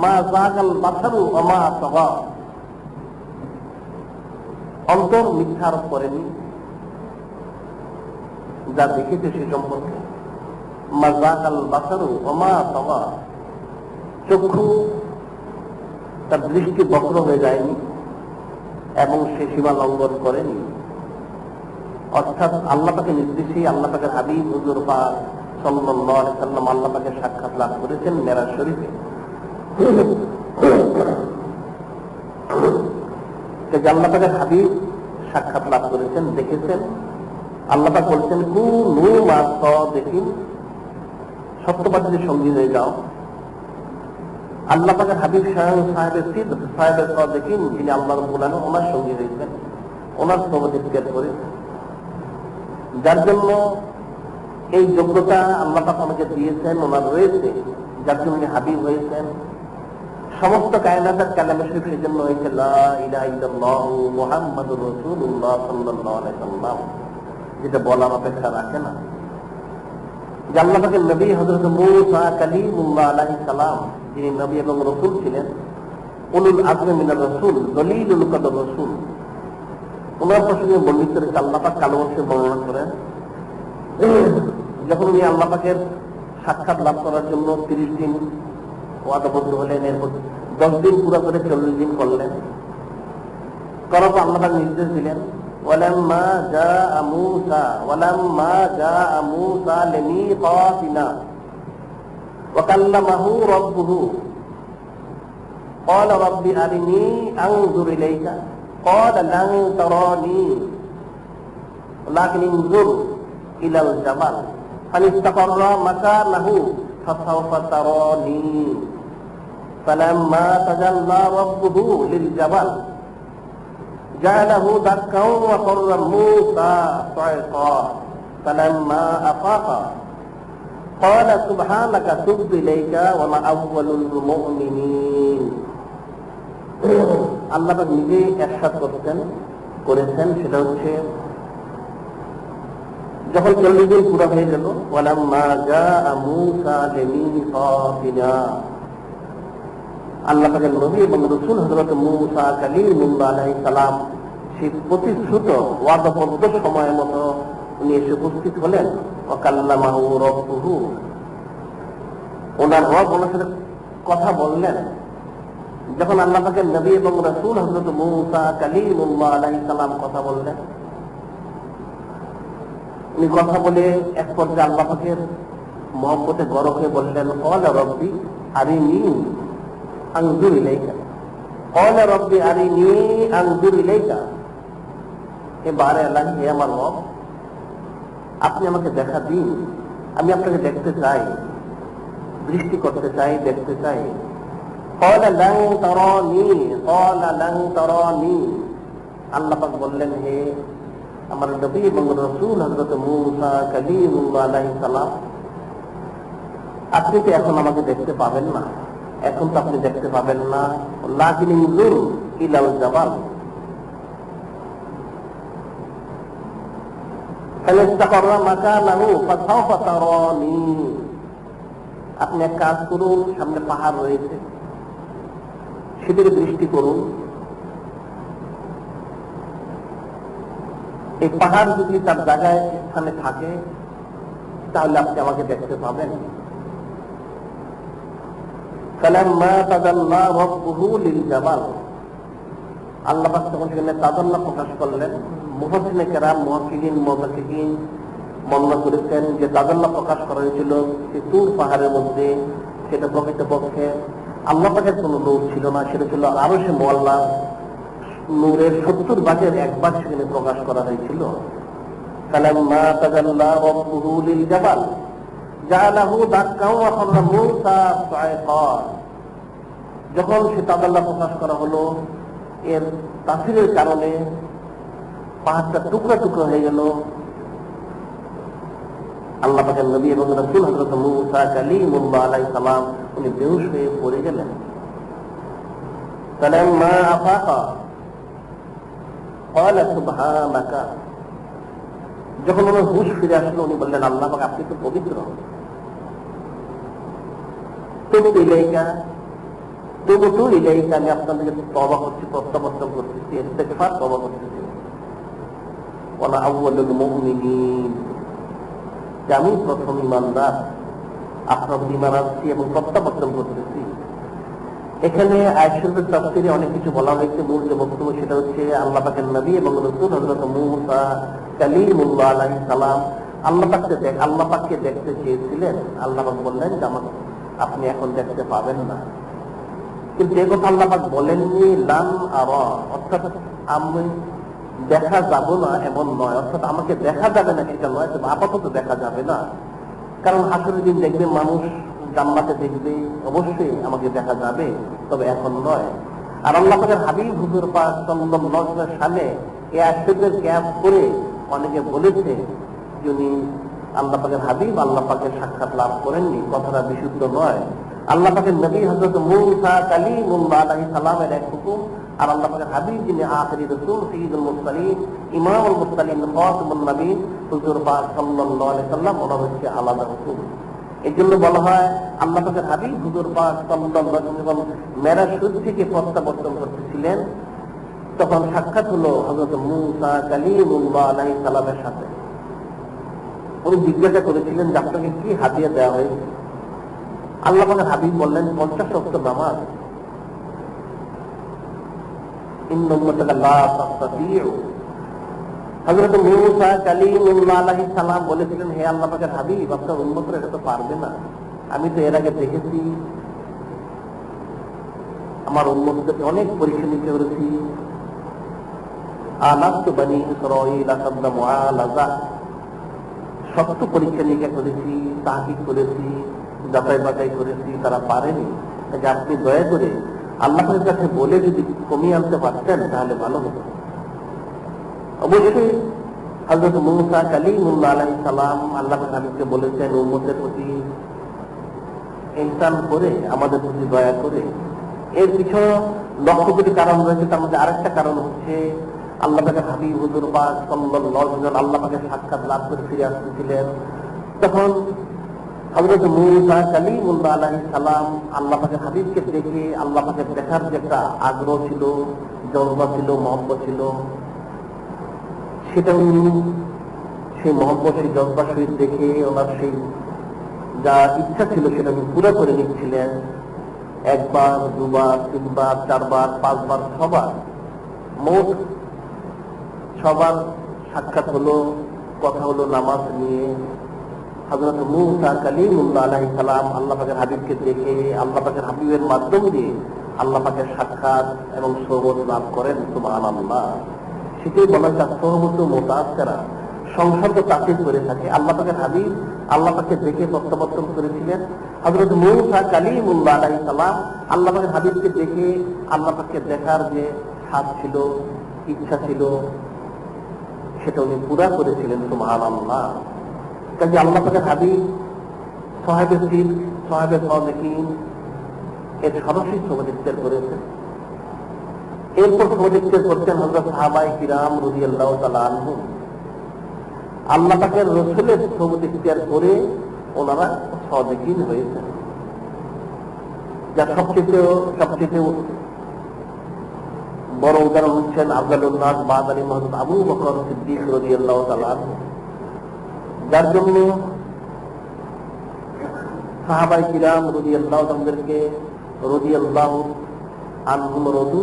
মা যাগাল বাসারু ওয়া মা তাগা। অন্তর মিথ্যা আরোপ করেনি যা দেখেছে সে সম্পর্কে। মা যাগাল বাসারু ওয়া মা তাগা, চক্ষু তার দৃষ্টি বক্র হয়ে যায়নি এবং সে সীমা লঙ্ঘন করেনি। অর্থাৎ আল্লাহ পাকের নির্দেশে আল্লাহ পাকের হাবিব হুজুর পাক সাল্লাল্লাহু আলাইহি সাল্লাম আল্লাহ পাকের সাক্ষাৎ লাভ করেছেন মেরাজ শরীফে। আল্লাহ পাকের হাবিব সাক্ষাৎ লাভ করেছেন, দেখেছেন। আল্লাহ পাক বলছেন কুনু মা সাদিকিন, সত্যবাদীদের সঙ্গী হয়ে যাও। আল্লাহ পাকের হাবিব সাহেবের সিদ্ক সাহেবের সাদিকিন, যিনি আল্লাহ রাব্বুল আলামিন ওনার সঙ্গী হয়েছেন, ওনার সহবত ইখতিয়ার করেছেন। যার জন্য এই যোগ্যতা আল্লাহ পাক আমাকে দিয়েছেন, ওনার রয়েছে, যার জন্য উনি হাবিব হয়েছেন। সমস্ত কায়নাতের কালামে শরীফ এই জন্য হয়েছে লা ইলাহা ইল্লাল্লাহু মুহাম্মাদুর রাসূলুল্লাহ সাল্লাল্লাহু আলাইহি সাল্লাম, যেটা বলার অপেক্ষা রাখে না। যে আল্লাহ পাকের নবী হযরত মূসা কালিমুল্লাহ আলাইহিস সালাম, যিনি নবী এবং রাসূল ছিলেন, উলুল আযমি মিনার রাসূল, দলিলুল কদর রাসূল, ওনার প্রসঙ্গে বর্ণিত রয়েছে। আল্লাহ পাক কালামে বর্ণনা করেন যখন উনি আল্লাহ পাকের সাক্ষাৎ লাভ করার জন্য 30 দিন ওয়াদাবদ্ধ হলেন, এরপর 10 দিন পুরো করে 40 দিন করলেন। করার পর আল্লাহ পাক নির্দেশ দিলেন ওয়ালাম্মা জাআ মূসা লিমিকাতিনা ওয়া কাল্লামাহু রাব্বুহু ক্বালা রাব্বি আরিনী আনজুর ইলাইকা ক্বালা লান তারানী ওয়ালাকিন ইনজুর ইলাল জাবাল ফানিস্তাকাররা মাকানাহু ফাসাওফা তারানী ফালাম্মা তাজাল্লা রাব্বুহু লিল জাবাল جعله دكا وخر موسى صعقا فلما أفاق قال سبحانك تبت إليك وأنا أول المؤمنين। আল্লাহ পাক নিজে ইরশাদ করেছেন, সেটা হচ্ছে যখন 40 দিন পুরো হয়ে গেল, ওয়ালাম্মা জাআ মূসা লিমিকাতিনা, আল্লাহ পাকের নবী এবং রাসূল হযরত মূসা কালিমুল্লাহ আলাইহিস সালাম সেই প্রতিশ্রুত ওয়াদাবদ্ধ সময় মতো উনি এসে উপস্থিত হলেন। ওয়া কাল্লামাহু রাব্বুহু, ওনার রব ওনার সাথে কথা বললেন। যখন আল্লাহ পাকের নবী এবং রাসূল হযরত মূসা কালিমুল্লাহ আলাইহিস সালাম কথা বললেন, উনি কথা বলে এক পর্যায়ে আল্লাহ পাকের মহব্বতে গরক হয়ে বললেন, ক্বালা রাব্বি আরিনী আনজুর ইলাইকা, ক্বালা রাব্বি আরিনী আনজুর ইলাইকা, এবারে আল্লাহ, হে আমার রব, আপনি আমাকে দেখা দিন, আমি আপনাকে দেখতে চাই, দৃষ্টি করতে চাই, দেখতে চাই। ক্বালা লান তারানী, ক্বালা লান তারানী, আল্লাহ পাক বললেন, হে আমার নবী এবং রাসূল হযরত মূসা কালিমুল্লাহ আলাইহিস সালাম, আপনি তো এখন আমাকে দেখতে পাবেন না, এখন তো আপনি দেখতে পাবেন না, লাকিন ইনজুর ইলাল জাবাল ফালাস্তাকাররা মাকানাহু ফাসাওফা তারানী, আপনি এক কাজ করুন, সামনে পাহাড় রয়েছে, সেদিকে দৃষ্টি করুন, এই পাহাড় যদি তার জায়গায় স্থানে থাকে তাহলে আপনি আমাকে দেখতে পাবেন। ফালাম্মা তাজাল্লা রাব্বুহু লিল জাবাল, আল্লাহ পাক তখন সেখানে তাজাল্লা প্রকাশ করলেন। মুফাসসিরিনে কেরাম, মুহাক্কিকিন, মুহাদ্দিসিন বর্ণনা করেছেন যে তাজাল্লা প্রকাশ করা হয়েছিল তুর পাহাড়ের মধ্যে। সেটা প্রকৃতপক্ষে আল্লাহ পাকের কোনো নূর ছিল না, সেটা ছিল আরশে মুআল্লা নূরের 70 ভাগের 1 ভাগ সেখানে প্রকাশ করা হয়েছিল। ফালাম্মা তাজাল্লা রাব্বুহু লিল জাবাল জাআলাহু দাক্কাও ওয়া খাররা মূসা সাইকা, যখন সে তাজাল্লা প্রকাশ করা হলো, এর তাসিরের কারণে পাহাড়টা টুকরা টুকরা হয়ে গেল। আল্লাহ পাকের নবী এবং রাসূল হযরত মূসা কালিমুল্লাহ আলাইহিস সালাম উনি বেহুশ হয়ে পড়ে গেলেন। ফালাম্মা আফাকা ক্বালা সুবহানাকা, যখন ওনার হুঁশ ফিরে আসলো উনি বললেন, আল্লাহ পাক আপনি তো পবিত্র, তুবতু ইলাইকা, তুবতু ইলাইকা, আমি আপনার দিকে তওবা করছি, প্রত্যাবর্তন করতেছি, ইস্তিগফার তওবা করতেছি। ওয়ালা আউয়ালুল মুমিনিন, আমি প্রথম ঈমানদার, আপনার ঈমান আনছি এবং প্রত্যাবর্তন করতেছি। এখানে আয়াত শরীফের তাফসীরে অনেক কিছু বলা হয়েছে। মূল যে বক্তব্য সেটা হচ্ছে আল্লাহ পাকের নবী এবং রাসূল হযরত মূসা কালিমুল্লাহ আলাইহিস সালাম আল্লাহ পাককে দেখতে চেয়েছিলেন। আল্লাহ পাক বললেন যে আপনি এখন দেখতে পাবেন না, কিন্তু এই কথা আল্লাহ পাক বলেননি লান আরা, অর্থাৎ আমি দেখা যাব না এমন নয়, অর্থাৎ আমাকে দেখা যাবে না সেটা নয়, তবে আপাতত দেখা যাবে না। কারণ হাসরের দিন দেখবে মানুষ, জান্নাতে দেখবে, অবশ্যই আমাকে দেখা যাবে, তবে এখন নয়। আর আল্লাহ পাকের হাবিব হুজুর পাক সাল্লাল্লাহু আলাইহি সালে এই আয়াতের ক্যাপ করে অনেকে বলেছে যে উনি আল্লাহ পাকের হাবিব, আল্লাহ পাকের সাক্ষাৎ লাভ করেননি, কথাটা বিশুদ্ধ নয়। আল্লাহ পাকের নবী হযরত মূসা কালিমুল্লাহ আলাইহিস সালামের এক হুকুম, আর আল্লাহ পাকের হাবিব যিনি আখিরি রাসূল, সাইয়্যিদুল মুরসালিন, ইমামুল মুরসালিন, খাতামুন নবীন হুজুর পাক সাল্লাল্লাহু আলাইহি সাল্লাম, ওনার হচ্ছে আলাদা হুকুম। এই জন্য বলা হয় আল্লাহ পাকের হাবিব হুজুর পাক সাল্লাল্লাহু আলাইহি ওয়াসাল্লাম যখন মেরাজ শরীফ থেকে প্রত্যাবর্তন করতেছিলেন, তখন সাক্ষাৎ হলো হযরত মূসা কালিমুল্লাহ আলাইহিস সালামের সাথে। উনি জিজ্ঞাসা করেছিলেন যে আপনাকে কি হাদিয়া দেওয়া হয়েছে? আল্লাহ পাকের হাবিব বললেন 50 ওয়াক্ত নামাজ। ইন্না উম্মাতাকা লা তাস্তাতিউ, হযরত মূসা কালিমুল্লাহ আলাইহিস সালাম বলেছিলেন, হে আল্লাহ পাকের হাবিব, আপনার উম্মতরা এটা তো পারবে না, আমি তো এর আগে দেখেছি আমার উম্মতদেরকে অনেক পরীক্ষা নিতে করেছি। আলাস্তু বনি ইসরাঈল আসাদা মুআলাজা, শক্ত পরীক্ষা নিরীক্ষা করেছি, তাহকিক করেছি, যাচাই বাছাই করেছি, তারা পারেনি। তাই আপনি দয়া করে আল্লাহের কাছে বলে যদি কমিয়ে আনতে পারতেন তাহলে ভালো হতো। অবশ্যই হযরত মূসা কালিমুল্লাহ আলাইহিস সালাম আল্লাহর হাবিবকে বলেছেন উম্মতের প্রতি ইহসান করে, আমাদের প্রতি দয়া করে। এর পিছনে লক্ষ কোটি কারণ রয়েছে, তার মধ্যে আরেকটা কারণ হচ্ছে আল্লাহ পাকের হাবিব হুজুর পাক সাল্লাল্লাহু আলাইহি ওয়াসাল্লাম আল্লাহ পাকের সাক্ষাৎ লাভ করে ফিরে আসতেছিলেন, তখন হযরত মূসা কালিমুল্লাহ আলাইহিস সালাম আল্লাহ পাকের হাবিবকে দেখে আল্লাহ পাকের দেখার যে একটা আগ্রহ ছিল, জজবা ছিল, মহব্বত ছিল, সেটা উনি সেই মহব্বত, সেই জজবা সহিত দেখে ওনার সেই যা ইচ্ছা ছিল সেটা উনি পুরো করে নিচ্ছিলেন। একবার, দুবার, তিনবার, চারবার, পাঁচবার, মোট সবার সাক্ষাৎ হলো, কথা হলো নামাজ নিয়ে। হযরত মূসা কালিমুল্লাহ আলাইহিস সালাম আল্লাহ পাকের হাবিবকে দেখে আল্লাহ পাকের হাবিবের মাধ্যম দিয়ে আল্লাহ পাকের সাক্ষাৎ এবং সোহবত লাভ করেন। সুবহানাল্লাহ। সেটাই বলা যায় সোহবত মুতাআসসিরা, সংসর্গ তাসির করে থাকে। আল্লাহ পাকের হাবিব আল্লাহ পাককে দেখে প্রত্যাবর্তন করেছিলেন। হযরত মূসা কালিমুল্লাহ আলাইহিস সালাম আল্লাহ পাকের হাবিবকে দেখে আল্লাহ পাককে দেখার যে স্বাদ ছিল, ইচ্ছা ছিল, সেটা উনি পুরা করেছিলেন। সুবহানাল্লাহ। কাজে আল্লাহ পাকের হাবিব সাহাবে সিদ্দিক, সাহাবে সাদিকিন এর সরাসরি সহযোগিতা করেছেন। এরপর সহযোগিতা করতেন হযরত সাহাবায়ে কিরাম রাদিয়াল্লাহু তাআলা আনহুম। আল্লাহ পাকের রাসূলের সহযোগিতা করে ওনারা সাদিকিন হয়েছেন। যার সবচেয়ে বড় উদাহরণ হচ্ছেন আফজালুন নাস বা'দা হযরত আবু বকর সিদ্দিক রাদিয়াল্লাহু তাআলা আনহু, যার জন্য সাহাবায়ে কিরাম রাদিয়াল্লাহু তাআলাকে রাদিয়াল্লাহু আনহুম রাদু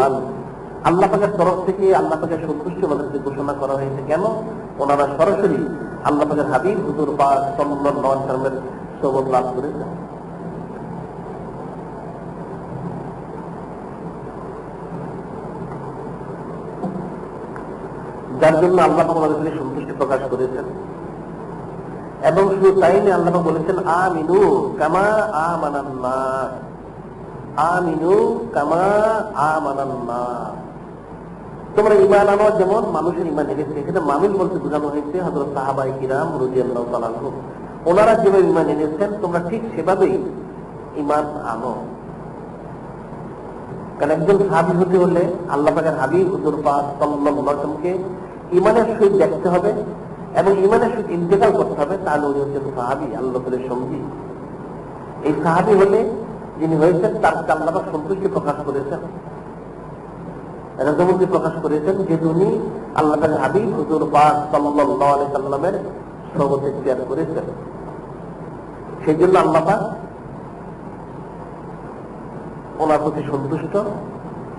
আন আল্লাহ পাকের তরফ থেকে আল্লাহ পাকের সন্তুষ্টি ওনাদেরকে ঘোষণা করা হয়েছে। কেন? ওনারা সরাসরি আল্লাহ পাকের হাবিব হুজুর পাক সাল্লাল্লাহু আলাইহি ওয়াসাল্লামের সোহবত লাভ করেছেন। যার জন্য আল্লাহ পাক ওনাদের সন্তুষ্টি প্রকাশ করেছেন। এবং শুধু তাই নয়, আল্লাহ পাক বলেছেন আমিনু কামা আমানান নাস, আমিনু কামা আমানান নাস, তোমরা ঈমান আনো যেমন মানুষের ঈমান এনেছে। এখানে মামিন বলতে বোঝানো হয়েছে হযরত সাহাবায়ে কিরাম রাদিয়াল্লাহু তাআলা আনহুম। ওনারা যেভাবে ঈমান এনেছেন তোমরা ঠিক সেভাবেই ঈমান আনো। কারণ একজন সাহাবী হতে হলে আল্লাহ পাকের হাবিব হুজুর পাক সাল্লাল্লাহু আলাইহি ওয়াসাল্লামকে ঈমানের সহিত দেখতে হবে এবং ঈমানের সহিত ইন্তেকাল করতে হবে, তাহলে উনি হচ্ছেন সাহাবী, আল্লাহ তাআলার সঙ্গী। এই সাহাবী হলে যিনি হয়েছেন তার আল্লাহ পাক সন্তুষ্টি প্রকাশ করেছেন, রাজমন্ত্রী প্রকাশ করেছেন, যে উনি আল্লাহ তাআলার হাবিব হুজুর পাক সাল্লাল্লাহু আলাইহি সাল্লামের সোহবত ইখতিয়ার করেছেন। সেই জন্য আল্লাহ পাক ওনার প্রতি সন্তুষ্ট,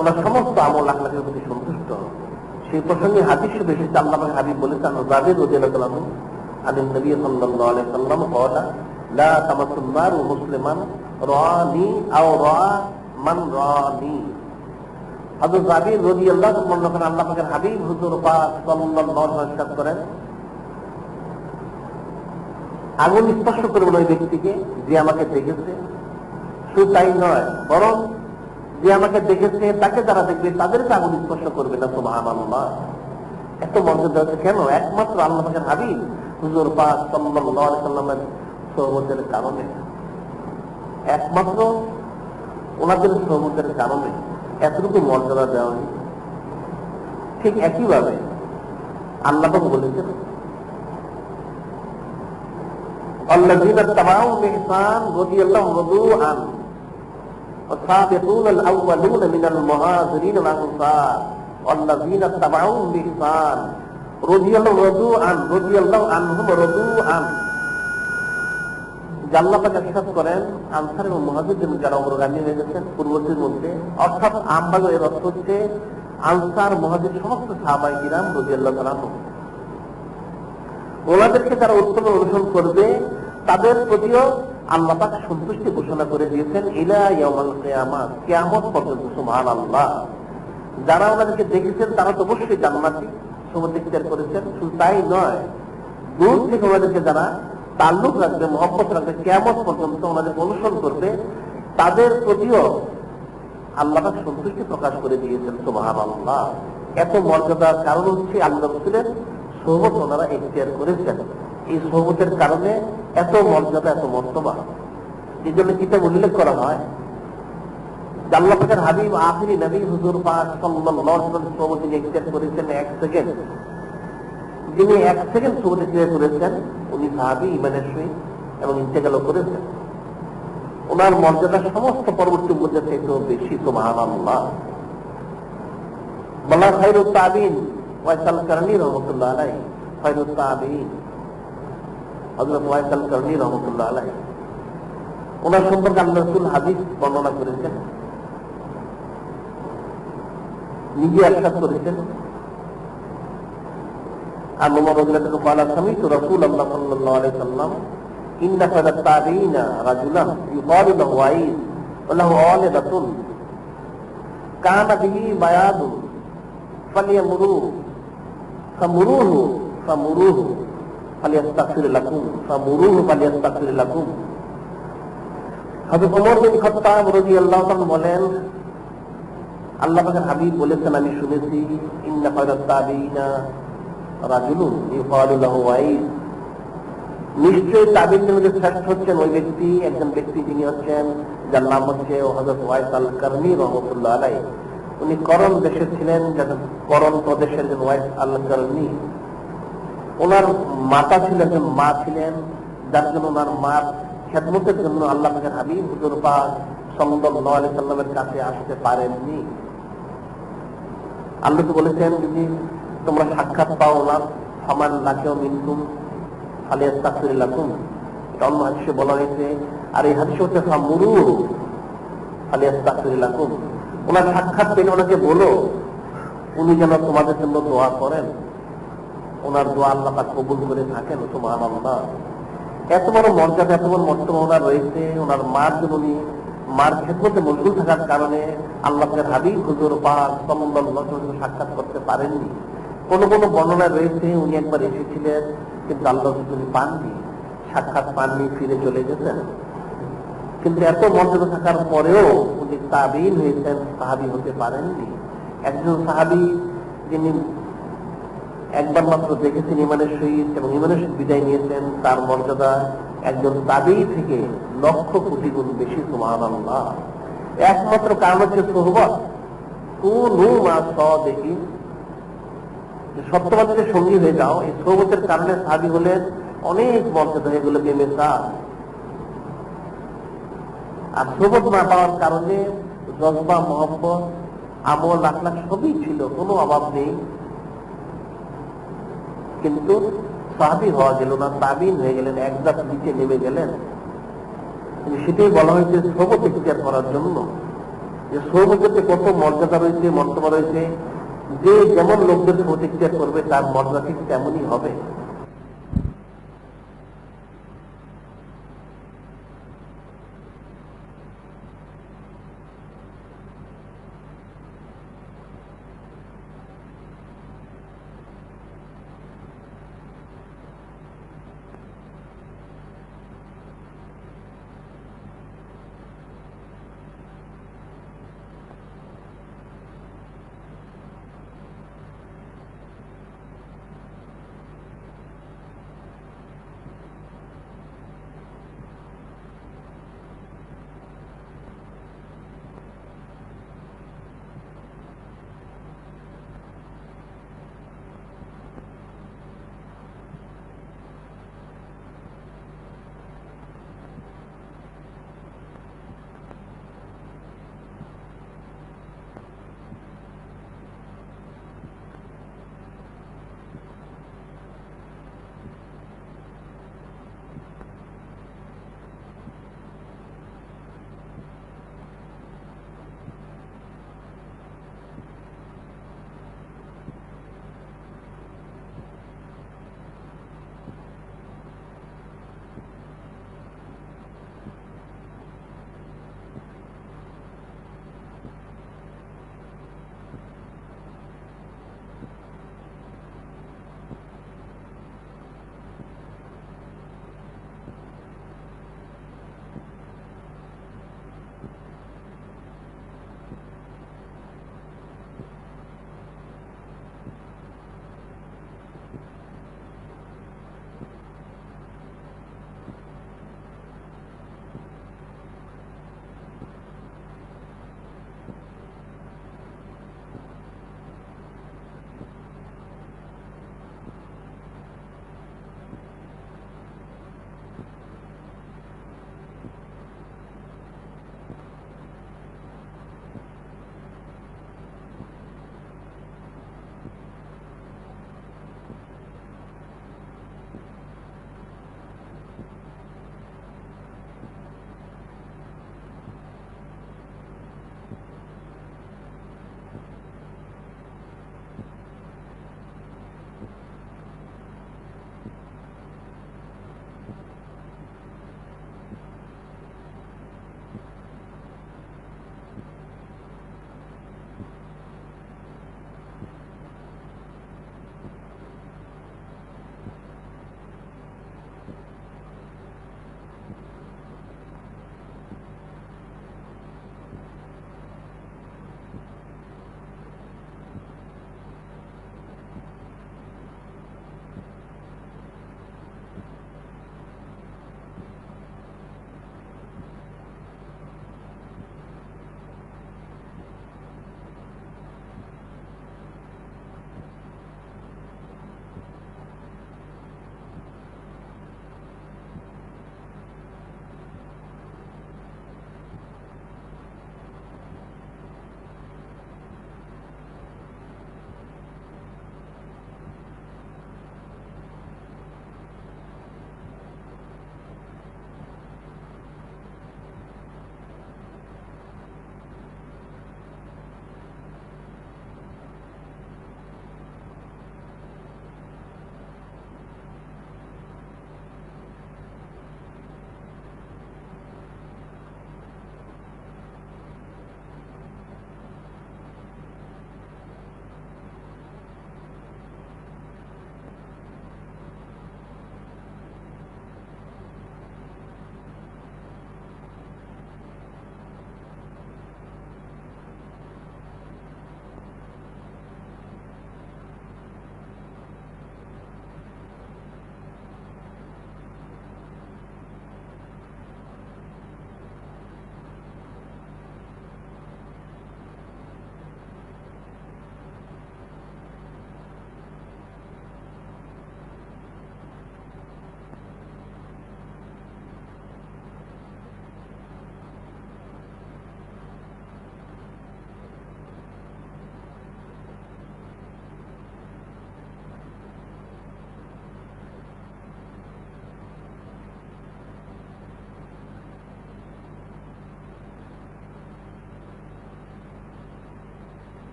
ওনার সমস্ত আমল আখলাকের প্রতি সন্তুষ্ট। সেই প্রসঙ্গে হাদিস এসেছে, আল্লাহ পাক হাবিব বলেছেন জাবের রাদিয়াল্লাহু আনহু আন নবী সাল্লাল্লাহু আলাইহি সাল্লাম ক্বালা লা তামাসুন নার মুসলিমান রানি আও রা মান রানি। হযরত জাবের রাদিয়াল্লাহু আনহু আল্লাহ পাকের হাবিব হুজুর পাক সাল্লাল্লাহু আলাইহি ওয়াসাল্লাম করেন, আগুন স্পর্শ করবে ওই ব্যক্তিকে যে আমাকে দেখেছে। শুধু তাই নয়, বরং যে আমাকে দেখেছে তাকে যারা দেখবে তাদেরকে আগুন স্পর্শ করবে না। সুবহানাল্লাহ। এত মর্যাদা আছে কেন? একমাত্র আল্লাহ পাকের হাবিব হুজুর পাক সাল্লাল্লাহু আলাইহি ওয়াসাল্লামের সোহবতের কারণে, একমাত্র ওনাদের সোহবতের কারণে এতটুকু মর্যাদা দেওয়া হয়। ঠিক একইভাবে আল্লাহ পাক বলেছেন الذين اتبعوا بإحسان رضي الله عنهم والسابقون الأولون من المهاجرين والأنصار والذين اتبعوا بإحسان رضي الله عنهم ورضوا عنه। আল্লাহ পাক ইরশাদ করেন আনসার এবং মুহাজিরদের যারা অগ্রগামী হয়ে গেছেন পূর্ববর্তীর মধ্যে, অর্থাৎ আমভাবে এর অর্থ হচ্ছে আনসার মুহাজির সমস্ত সাহাবায়ে কিরাম রাদিয়াল্লাহু আনহুম, ওনাদেরকে যারা উত্তম অনুসরণ করবে তাদের প্রতিও আল্লাহ পাক সন্তুষ্টি ঘোষণা করে দিয়েছেন ইলা ইয়াউমাল কিয়ামাহ, কিয়ামত পর্যন্ত। সুবহানাল্লাহ। যারা ওনাদেরকে দেখেছেন তারা তো অবশ্যই জান্নাতি, সোহবত ইখতিয়ার করেছেন। শুধু তাই নয়, দূর থেকে ওনাদেরকে যারা তাল্লুক রাখবে, মহব্বত রাখবে, কিয়ামত পর্যন্ত ওনাদেরকে অনুসরণ করবে, তাদের প্রতিও আল্লাহ পাক সন্তুষ্টি প্রকাশ করে দিয়েছেন। সুবহানাল্লাহ। এত মর্যাদার কারণ হচ্ছে আল্লাহ রাসূলের সোহবত ওনারা ইখতিয়ার করেছেন। এই সোহবতের কারণে এত মর্যাদা, এত মর্তবা। এই জন্য কিতাব উল্লেখ করা হয় আল্লাহ পাকের হাবিব আখিরি নবী হুজুর পাক সাল্লাল্লাহু আলাইহি ওয়াসাল্লাম সোহবত যিনি ইখতিয়ার করেছেন 1 সেকেন্ড, যিনি 1 সেকেন্ড সোহবত ইখতিয়ার করেছেন উনি সাহাবী ইমানের সহিত এবং ইন্তেকালও করেছেন। ওনার মর্যাদা সমস্ত পরবর্তী উম্মতের থেকেও বেশি। সুবহানাল্লাহ। বলা খায়রুত তাবিন ওয়াইসাল কারনী রাহমাতুল্লাহ আলাইহি, খায়রুত তাবিন হযরত ওয়াইসাল কারনী রাহমাতুল্লাহ আলাইহি, ওনার সম্পর্কে আল্লাহ রাসূল হাদিস বর্ণনা করেছেন, নিজে ইরশাদ করেছেন। আর ওমর রাদিয়াল্লাহু তাআলা قال سمعت رسول الله صلى الله عليه وسلم إن خير التابعين رجلا يقال له عيد وله والدة كان به بياض فليمروه فمروه فليستغفر لكم হযরত ওমর বিন খাত্তাব রাদিয়াল্লাহু তাআলা বলেন, আল্লাহ পাকের হাবিব বলেছেন, আমি শুনেছি, ইন্না খায়রাত তাবিঈনা রাজুলুন ইউকালু লাহু ওয়াইদ, নিশ্চয়ই তাবিঈনদের মধ্যে শ্রেষ্ঠ হচ্ছেন ওই ব্যক্তি, একজন ব্যক্তি যিনি হচ্ছেন যার নাম হচ্ছে হযরত ওয়াইস আল কারনী রাহমাতুল্লাহ আলাইহি। উনি করণ দেশে ছিলেন, করণ প্রদেশের একজন ওয়াইস আল কারনী। ওনার মাতা ছিলেন, একজন মা ছিলেন, যার জন্য ওনার মার খেদমতের জন্য আল্লাহ পাকের হাবিব হুজুর পাক সাল্লাল্লাহু আলাইহি সাল্লামের কাছে আসতে পারেননি। আল্লাহ তো বলেছেন, যদি তোমরা সাক্ষাৎ পাও না, ফামান লাকেও মিনকুম ফালিয়াস্তাগফির লাকুম, এটা অন্য হাদিসে বলা হয়েছে। আর এই হাদিসে হচ্ছে ফামুরুহু ফালিয়াস্তাগফির লাকুম, ওনার সাক্ষাৎ পেলে ওনাকে বলো উনি যেন তোমাদের জন্য দোয়া করেন, ওনার দোয়া আল্লাহ পাক কবুল করে থাকেন। সুবহানাল্লাহ। এত বড় মর্যাদা, এত বড় মর্তবা ওনার রয়েছে। ওনার মার জন্য উনি মার খেদমতে মশগুল থাকার কারণে আল্লাহ পাকের হাবিব হুজুর পাক সাল্লাল্লাহু আলাইহি ওয়াসাল্লাম সাক্ষাৎ করতে পারেননি। কোন কোন বর্ণনায় রয়েছে উনি একবার এসেছিলেন, কিন্তু আল্লাহ উনি পাননি, সাক্ষাৎ পাননি, ফিরে চলে গেছেন। কিন্তু এত মর্যাদা থাকার পরেও উনি তাবিঈন হয়েছেন, সাহাবী হতে পারেননি। একজন সাহাবী যিনি একবার মাত্র দেখেছেন ইমানের সহিত এবং ইমানের সহিত বিদায় নিয়েছেন, তার মর্যাদা একজন তাবিঈ থেকে লক্ষ কোটি গুণ বেশি। সুবহানাল্লাহ। একমাত্র কারণ হচ্ছে সোহবত। কুনু মা সাদিকিন, সত্যবাদীদের সঙ্গী হয়ে যাও। এই সোহবতের কারণে সাহাবী হলেন অনেক মর্যাদা, এগুলো বেমেসা। আর সোহবত না পাওয়ার কারণে জজবা, মহব্বত, আমল, আখলাক সবই ছিল, কোনো অভাব নেই, কিন্তু সাহাবী হওয়া গেল না, তাবিঈন হয়ে গেলেন, এক ধাপ নিচে নেমে গেলেন। সেটাই বলা হয়েছে সোহবত ইখতিয়ার করার জন্য, যে সোহবতে কত মর্যাদা রয়েছে, মর্তবা রয়েছে। যে যেমন লোকদের সোহবত ইখতিয়ার করবে তার মর্যাদা ঠিক তেমনই হবে।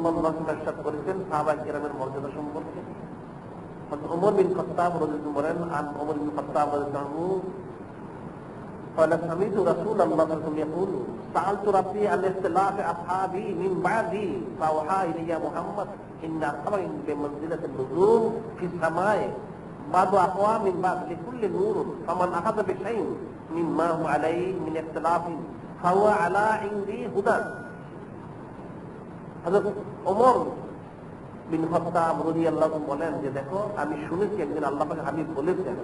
ইরশাদ করেছেন সাহাবায়ে কিরামের মর্যাদা সম্পর্কে। ওমর বিন খাত্তাব রাদিয়াল্লাহু বলেন, আন ওমর বিন খাত্তাব রাদিয়াল্লাহু قال سمعت رسول الله صلى الله عليه وسلم يقول سألت ربي عن اختلاف أصحابي من بعدي فأوحى إلي محمد إن أصحابي بمنزلة النجوم في السماء بعض أقوام من بعض لكل نور فمن أخذ بشيء مما هو عليه من اختلاف فهو على عندي هدى. হযরত ওমর বিন খাত্তাব রাদিয়াল্লাহু আনহু বলেন যে দেখো, আমি শুনেছি একদিন আল্লাহ পাক হাবিব বলেছেন,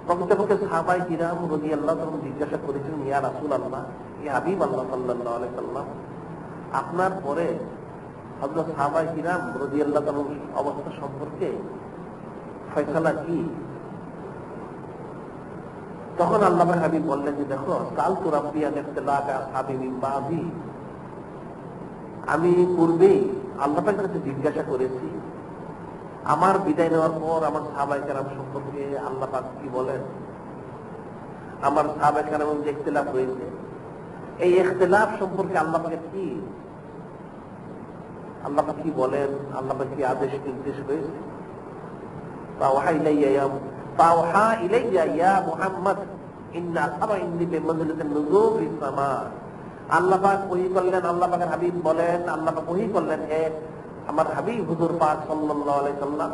প্রকৃতপক্ষে সাহাবায়ে কিরাম রাদিয়াল্লাহু আনহুম জিজ্ঞাসা করেছিলেন, ইয়া রাসূলুল্লাহ, ইয়া হাবিব আল্লাহ সাল্লাল্লাহু আলাইহি সাল্লাম, আপনার পরে হযরত সাহাবায়ে কিরাম রাদিয়াল্লাহু আনহুর অবস্থা সম্পর্কে ফয়সালা কি? তখন আল্লাহ পাক হাবিব বললেন যে দেখো, সালতু রাব্বি আন ইখতিলাফ আসহাবি মিন বাদি, আমি পূর্বেই আল্লাহ পাকের কাছে জিজ্ঞাসা করেছি আমার বিদায় নেওয়ার পর আমার সাহাবায়ে কেরাম সম্পর্কে আল্লাহ পাক কি বলেন, আমার সাহাবায়ে কেরামের যে ইখতিলাফ হয়েছে এই ইখতিলাফ সম্পর্কে আল্লাহ পাকের কি, আল্লাহ পাক কি বলেন, আল্লাহ পাক কি আদেশ নির্দেশ হয়েছে। ফাওহা ইলাইয়া ইয়া মুহাম্মদ ইন্না আসহাবা ইন্দি বিমানজিলাতিন নুজুম ফিস সামা। আল্লাহ পাক ওহী করলেন, আল্লাহ পাকের হাবিব বলেন, আল্লাহ পাক ওহী করলেন, হে আমার হাবিব হুজুর পাক সাল্লাল্লাহু আলাইহি সাল্লাম,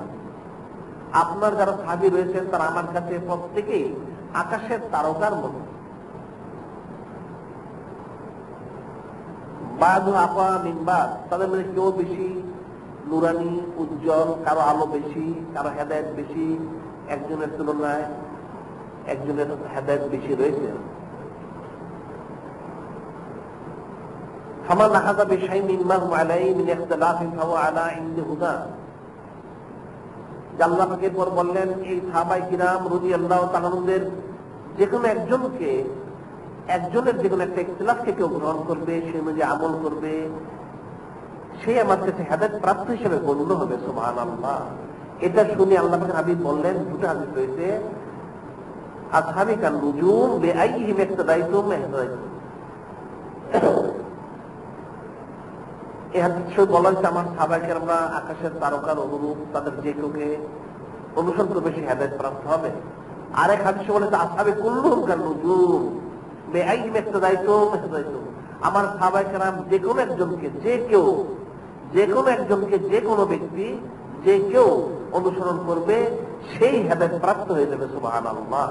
আপনার যারা সাহাবী রয়েছেন তারা আমার কাছে প্রত্যেকেই আকাশের তারকার মতো। বাযু আফা মিন বাদ, তাদের মধ্যে কেউ বেশি নুরানি উজ্জ্বল, কারো আলো বেশি, কারো হেদায়েত বেশি, একজনের তুলনায় একজনের হেদায়েত বেশি রয়েছে। ফামান আখাযা বিশাইইন মিম্মা হুম আলাইহি মিন ইখতিলাফিন ফাহুয়া আলা ইনদি হুদা। আল্লাহ পাক এরপর বললেন, এই সাহাবায়ে কিরাম রাদিয়াল্লাহু তাআলা আনহুদের যে কোনো একজনের যে কোনো একটা ইখতিলাফকে কেউ গ্রহণ করবে, সে অনুযায়ী আমল করবে, সে আমার কাছে হেদায়েত প্রাপ্ত হিসেবে গণ্য হবে। সুবহানাল্লাহ। এটা শুনে আল্লাহ পাকের হাবিব বললেন, দুটো হাদিস রয়েছে, আসহাবি কান নুজুম বিআইহিম ইক্তাদাইতুম ইহতাদাইতুম। এই হাদিসে বলা হয়েছে আমার সাহাবায়ে কেরামরা আকাশের তারকার অনুরূপ, তাদের যে কেউকে অনুসরণ করবে সে হেদায়েত প্রাপ্ত হবে। আরেক হাদিসে বলেছে আসহাবি কুল্লুহুম কান নুজুম বিআইহিম ইক্তাদাইতুম ইহতাদাইতুম। আমার সাহাবায়ে কেরাম যে কোনো একজনকে, যে কোনো ব্যক্তি যে কেউ অনুসরণ করবে সেই হেদায়েত প্রাপ্ত হয়ে যাবে। সুবহানাল্লাহ।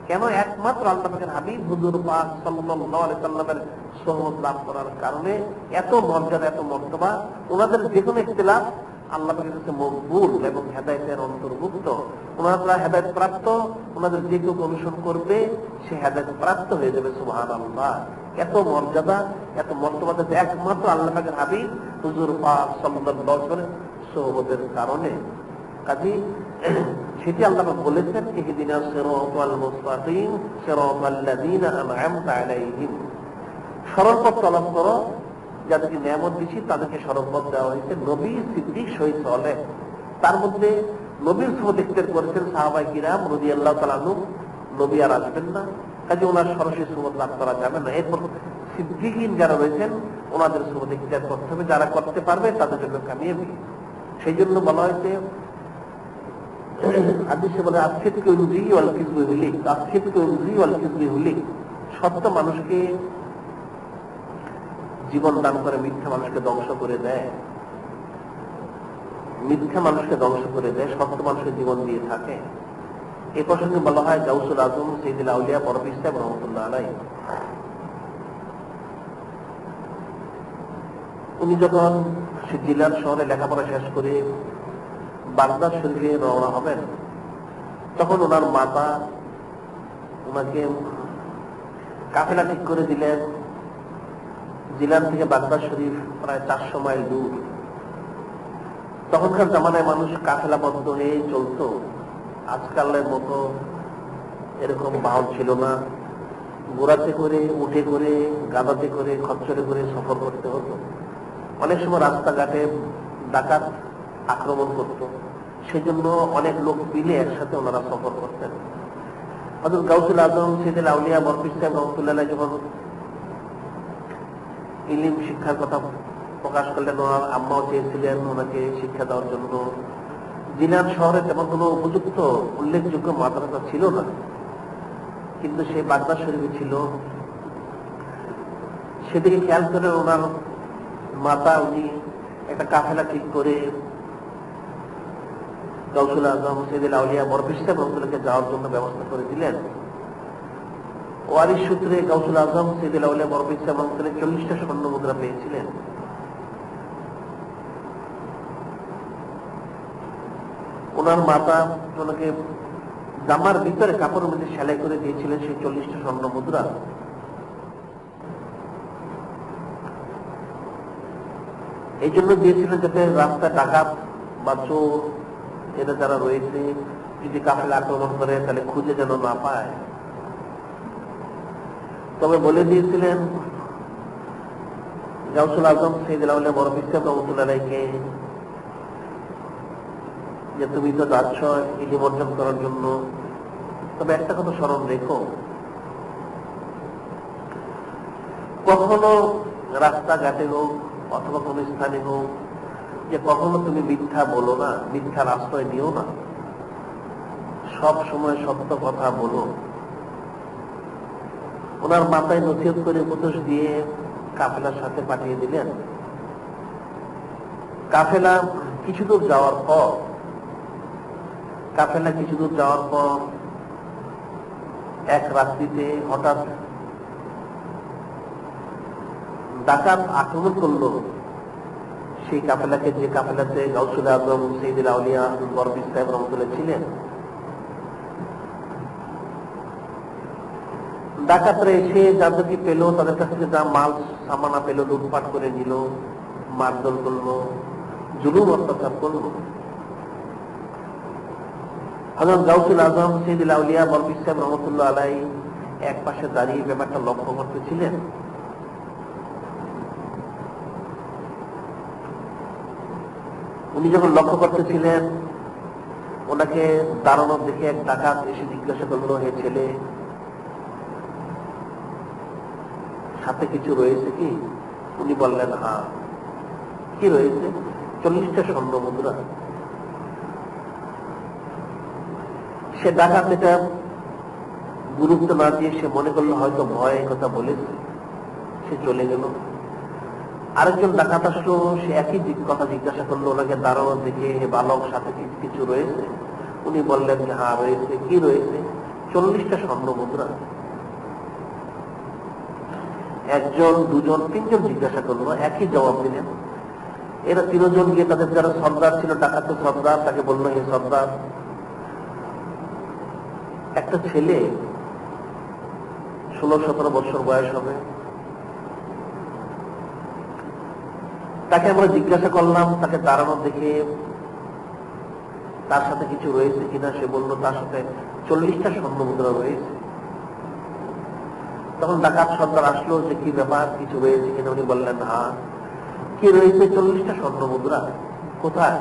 কেন? একমাত্র আল্লাহ পাকের হাবিব হুজুর পাক সাল্লাল্লাহু আলাইহি সাল্লামের সুন্নাত লাভ করার কারণে এত মর্যাদা, এত মর্তবা। ওনাদের যে কোনো ইখতিলাফ আল্লাহ পাকের কাছে মকবুল এবং হেদায়েতের অন্তর্ভুক্ত। ওনারা হেদায়েত প্রাপ্ত, ওনাদের যে কেউ অনুসরণ করবে সে হেদায়েত প্রাপ্ত হয়ে যাবে। সুবহানাল্লাহ। এত মর্যাদা, এত মর্তবা একমাত্র আল্লাহ পাকের হাবিব হুজুর পাক সাল্লাল্লাহু আলাইহি ওয়াসাল্লামের সোহবতের কারণে। কাজী সেটি আল্লাহ বলেছেন, ইহদিনাস সিরাতাল মুস্তাকিম সিরাতাল্লাযীনা আন'আমতা আলাইহিম, সরল পথ তলব করো, যাদেরকে নিয়ামত দিয়েছি তাদেরকে সরল পথ দেওয়া হয়েছে। নবী, সিদ্দিক, শহীদ, সালেহ, তার মধ্যে নবীর সুহবত ইখতিয়ার করেছেন সাহাবায়ে কিরাম রাদিয়াল্লাহু তাআলা আনহুম। নবী আর আসবেন না, কাজে ওনার সরাসরি সুহবত লাভ করা যাবে না। এরপর সিদ্দিকিন যারা রয়েছেন ওনাদের সুহবত ইখতিয়ার করতে হবে, যারা করতে পারবে তাদের জন্য কামিয়াবি। সেই জন্য বলা হয়েছে হাদিসে বলে, আজকে থেকে উনজি ওয়াল কিযবু হুলিক, আজকে থেকে উনজি ওয়াল কিযবু হুলিক। সত্য মানুষকে জীবন দান করে, মিথ্যা মানুষকে ধ্বংস করে দেয়, মিথ্যা মানুষকে ধ্বংস করে দেয়, সত্য মানুষকে জীবন দিয়ে থাকে। এই প্রসঙ্গে বলা হয় গাউসুল আজম সাইয়্যিদুল আউলিয়া বরফি সাহেব রাহমাতুল্লাহ আলাইহি, উনি যখন জিলার শহরে লেখাপড়া শেষ করে বাগদাদ শরীফে রওনা হবেন, তখন ওনার মাতা ওনাকে কাফেলা ঠিক করে দিলেন। জিলার থেকে বাগদাদ শরীফ প্রায় 400 মাইল দূর। তখনকার জামানায় মানুষ কাফেলাবদ্ধ হয়ে চলত, আজকালের মতো এরকম বাহন ছিল না। ঘোড়াতে করে, উঠে করে, গাদাতে করে, খচ্চরে করে সফর করতে হতো। অনেক সময় রাস্তাঘাটে ডাকাত আক্রমণ করত, সেজন্য অনেক লোক মিলে একসাথে ওনারা সফর করতেন। হযরত গাউসুল আজম সাইয়্যিদুল আউলিয়া বরফি সাহেব রাহমাতুল্লাহ আলাইহি যখন ইলিম শিক্ষার কথা প্রকাশ করলেন। ওনার আম্মাও চেয়েছিলেন ওনাকে শিক্ষা দেওয়ার জন্য। জিনাদ শহরে তেমন কোনো উপযুক্ত উল্লেখযোগ্য মাদ্রাসা ছিল না, কিন্তু সে বাগদা শরীফে ছিল। সেদিকে খেয়াল করে ওনার মাতা উনি একটা কাফেলা ঠিক করে গাউসুল আজম সৈয়দুল আউলিয়া বরফিস সাহেব রহমতুল্লাহকে যাওয়ার জন্য ব্যবস্থা করে দিলেন। ওয়ারিশ সূত্রে গাউসুল আজম সৈয়দুল আউলিয়া বরফিস সাহেব রহমতুল্লাহ 40টা স্বর্ণ মুদ্রা পেয়েছিলেন। ওনার মাতা ওনাকে জামার ভিতরে কাপড়ের মধ্যে সেলাই করে দিয়েছিলেন সেই 40টা স্বর্ণ মুদ্রা। এই জন্য দিয়েছিলেন যাতে রাস্তা ডাকাত বা চোর এরা যারা রয়েছে যদি কাফেলা আক্রমণ করে তাহলে খুঁজে যেন না পায়। তবে বলে দিয়েছিলেন গাউসুল আজম সৈয়দুল আউলিয়া বরফিস সাহেব রহমতুল্লাহ আলাইহিকে যে তুমি তো যাচ্ছ ইলম অর্জন করার জন্য, তবে একটা কথা স্মরণ রেখো, কখনো রাস্তাঘাটে হোক অথবা কোন স্থানে হোক যে কখনো তুমি মিথ্যা বলো না, মিথ্যার আশ্রয় নিও না, সব সময় সত্য কথা বলো। ওনার মাথায় নসিহত করে উপদেশ দিয়ে কাফেলার সাথে পাঠিয়ে দিলেন। কাফেলা কিছু দূর যাওয়ার পর এক রাত্রিতে হঠাৎ ডাকাত আক্রমণ করলো সেই কাফেলাকে, যে কাফেলাতে গাউসুল আজম সৈয়দুল আউলিয়া বরফিস সাহেব রহমতুল্লাহ ছিলেন। ডাকাতরা এসে যাদেরকে পেল তাদের কাছ থেকে যা মাল সামানা পেল লুটপাট করে নিল, মারধর করলো, জুলুম অত্যাচার করলো। হযরত গাউসুল আজম সৈয়দুল আউলিয়া বরফিস সাহেব রহমতুল্লাহ আলাইহি এক পাশে দাঁড়িয়ে ব্যাপারটা লক্ষ্য করতেছিলেন। উনি যখন লক্ষ্য করতেছিলেন, ওনাকে দাঁড়ানো দেখে এক ডাকাত এসে জিজ্ঞাসা করলো, হে ছেলে, সাথে কিছু রয়েছে কি? উনি বললেন, হ্যাঁ। কি রয়েছে? 40টা স্বর্ণ মুদ্রা। সে ডাকাত এটা গুরুত্ব না দিয়ে সে মনে করলো হয়তো ভয় কথা বলেছে, সে চলে গেল। আরেকজন ডাকাত আসলো, সে একই কথা জিজ্ঞাসা করলো ওনাকে দাঁড়ানো দেখে, হে বালক, সাথে কিছু রয়েছে? উনি বললেন যে হ্যাঁ রয়েছে। কি রয়েছে? 40টা স্বর্ণ মুদ্রা। একজন, দুজন, তিনজন জিজ্ঞাসা করলো, একই জবাব দিলেন। এরা তিনজন গিয়ে তাদের যারা সর্দার ছিল, ডাকাতের সর্দার, তাকে বললো, হে সর্দার, একটা ছেলে 16-17 বছর বয়স হবে, তাকে আমরা জিজ্ঞাসা করলাম, তাকে দাঁড়ানো দেখে তার সাথে কিছু রয়েছে কিনা। সে বলল তার সাথে 40টা স্বর্ণ মুদ্রা রয়েছে। তখন ডাকাত সর্দার আসলো যে কি ব্যাপার, কিছু রয়েছে কিনা। উনি বললেন হ্যাঁ। কি রয়েছে? 40টা স্বর্ণ মুদ্রা। কোথায়?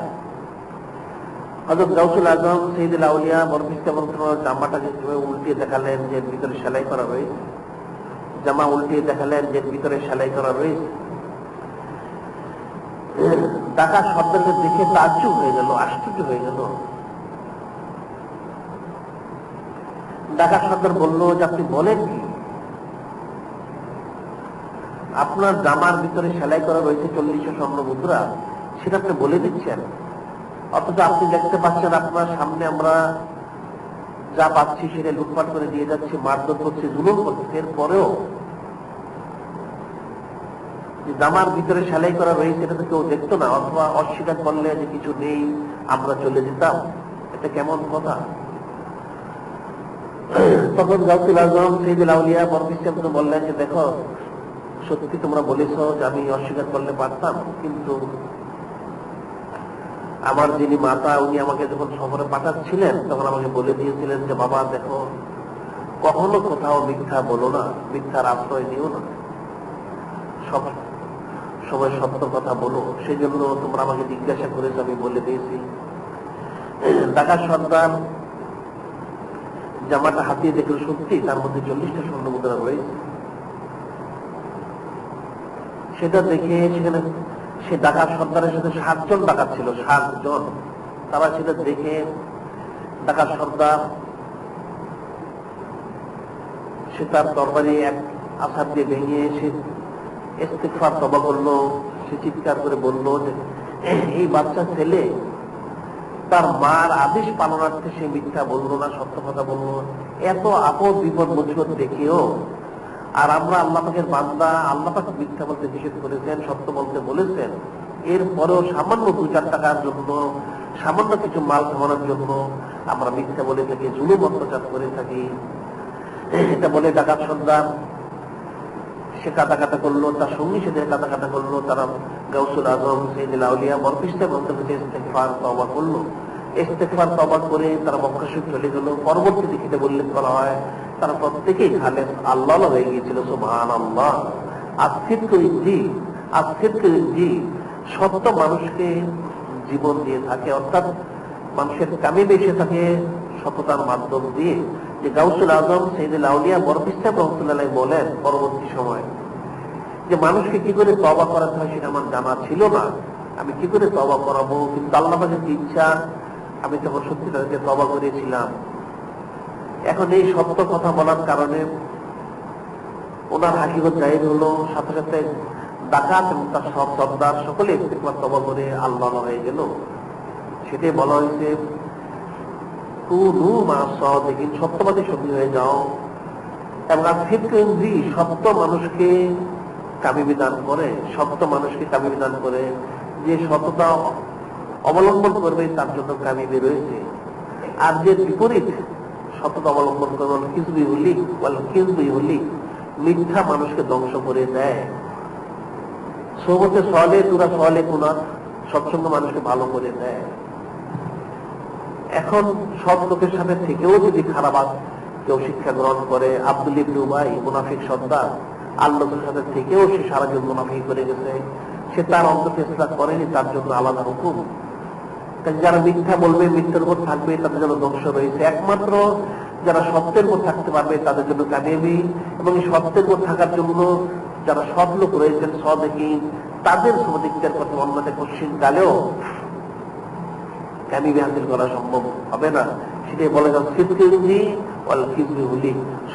হযরত গাউসুল আজম সৈয়দুল আউলিয়া বরফিস সাহেব জামাটাকে উল্টিয়ে দেখালেন যে ভিতরে সেলাই করা রয়েছে। জামা উল্টিয়ে দেখালেন যে ভিতরে সেলাই করা রয়েছে। ডাকাত সর্দারকে দেখে তাজ্জুব হয়ে গেল, আশ্চর্য হয়ে গেল। ডাকাত সর্দার বলল যে আপনি বলেন কি? আপনার জামার ভিতরে সেলাই করা রয়েছে 40টা স্বর্ণ মুদ্রা, সেটা আপনি বলে দিচ্ছেন, অথচ আপনি দেখতে পাচ্ছেন আপনার সামনে আমরা যা পাচ্ছি সেটা লুটপাট করে দিয়ে যাচ্ছে, মারধর করছে, জুলুম করছে। এরপরেও জামার ভিতরে সেলাই করা রয়েছে এটা তো কেউ দেখতো না, অথবা অস্বীকার করলে যে কিছু নেই আমরা চলে যেতাম। এটা কেমন কথা? তখন গাউসুল আজম সৈয়দুল আউলিয়া বরফিস সাহেব বললেন যে দেখো, সত্যি তোমরা বলেছ যে আমি অস্বীকার করলে পারতাম, কিন্তু আমার যিনি মাতা উনি আমাকে যখন শহরে পাঠাচ্ছিলেন তখন আমাকে বলে দিয়েছিলেন যে বাবা দেখো, কখনো কোথাও মিথ্যা বলো না, মিথ্যার আশ্রয় নিও না, সব সময় সত্য কথা বলো। সেই জন্য তোমরা আমাকে জিজ্ঞাসা করেছো, আমি বলে দিয়েছি। ডাকাত সর্দার জামাটা হাতিয়ে দেখলো সত্যি তার মধ্যে 40টা স্বর্ণ মুদ্রা রয়েছে। সেটা দেখে সেখানে সে ডাকাত সর্দারের সাথে 7 জন ডাকাত ছিল, 7 জন। তারা সেটা দেখে ডাকাত সর্দার সে তার তরবারি এক আছাড় দিয়ে ভেঙে সে ইস্তিগফার তওবা করলো। সে চিৎকার করে বলল যে এই বাচ্চা ছেলে তার মার আদেশ পালনার্থে সে মিথ্যা বললো না, সত্য কথা বললো। এত আপদ বিপদ মুসিবত দেখেও আর আমরা আল্লাহ পাকের বান্দা, আল্লাহ পাক মিথ্যা বলতে নিষেধ করেছেন, সত্য বলতে বলেছেন, এরপরেও সামান্য 2-4 টাকার জন্য, সামান্য কিছু মাল খাওয়ানোর জন্য আমরা মিথ্যা বলে থাকি, জুলুম অত্যাচার করে থাকি। এটা বলে ডাকাত সর্দার সে কাটা করলো, তার সঙ্গী সাথে কাটা করলো। তারা গাউসুল আজম সাইয়্যিদুল আউলিয়া বরপিস্তা গ্রন্থে ইস্তেগফার তওবা করলো। ইস্তেগফার তওবা করে তারা মক্কা শরীফ চলে গেল। পরবর্তী দিকে উল্লেখ করা হয় তারা প্রত্যেকেই খালেস আল্লাহ হয়ে গিয়েছিল। সুবহানাল্লাহ। আজকের জি সত্য মানুষকে জীবন দিয়ে থাকে, অর্থাৎ মানুষের কামে বেশি থাকে সততার মাধ্যম দিয়ে। যে গাউসুল আজম সাইয়্যিদুল আউলিয়া বরপিস্তা রহমাতুল্লাহ বলেন পরবর্তী সময় যে মানুষকে কি করে তওবা করাতে হয় সেটা আমার জানা ছিল না, আমি কি করে তওবা করাবো, কিন্তু আল্লাহ পাকের ইচ্ছা আমি তখন সত্যি তাদেরকে তওবা করেছিলাম। এখন এই সত্য কথা বলার কারণে ওনার হাকিকত জাহির হলো, সাথে সাথে ডাকাত এবং তার সব সর্দার সকলে ইস্তেগফার তওবা করে আল্লাহ হয়ে গেল। সেটাই বলা হয়েছে কুনু মা সাদিকিন, সত্যবাদী সঙ্গী হয়ে যাও। এবং আফিদকেন্দ্রি সত্য মানুষকে কামি বিধান করে, সত্য মানুষকে কামি বিধান করে। যে সততা অবলম্বন করবে তার জন্য কামিবে রয়েছে। আর যে বিপরীত সততা অবলম্বন করবে কিসবি হলি মিথ্যা মানুষকে ধ্বংস করে দেয়। সোহবতে সলে তুরা সলে কুনা, সৎসঙ্গ মানুষকে ভালো করে দেয়। এখন সব লোকের সাথে থেকেও যদি খারাপ কেউ শিক্ষা গ্রহণ করে, আব্দুল ইবনে উবাই মুনাফিক সর্দার আল্লাহর সাথে থেকেও সে সারা জীবন মুনাফিক করে গেছে, সে তার অন্তকে ইসলাম করেনি, তার জন্য আলাদা হুকুম। যারা মিথ্যা বলবে, মিথ্যার উপর থাকবে, তাদের জন্য ধ্বংস রয়েছে। একমাত্র যারা সত্যের উপর থাকতে পারবে তাদের জন্য কামিয়াবি, এবং এই সত্যের উপর থাকার জন্য যারা সৎ লোক রয়েছেন সদিকিন, তাদের সদিকদের কথা অন্যদের কোশ্চিন কালেও কামিয়াবি হাসিল করা সম্ভব হবে না। সেটাই বলে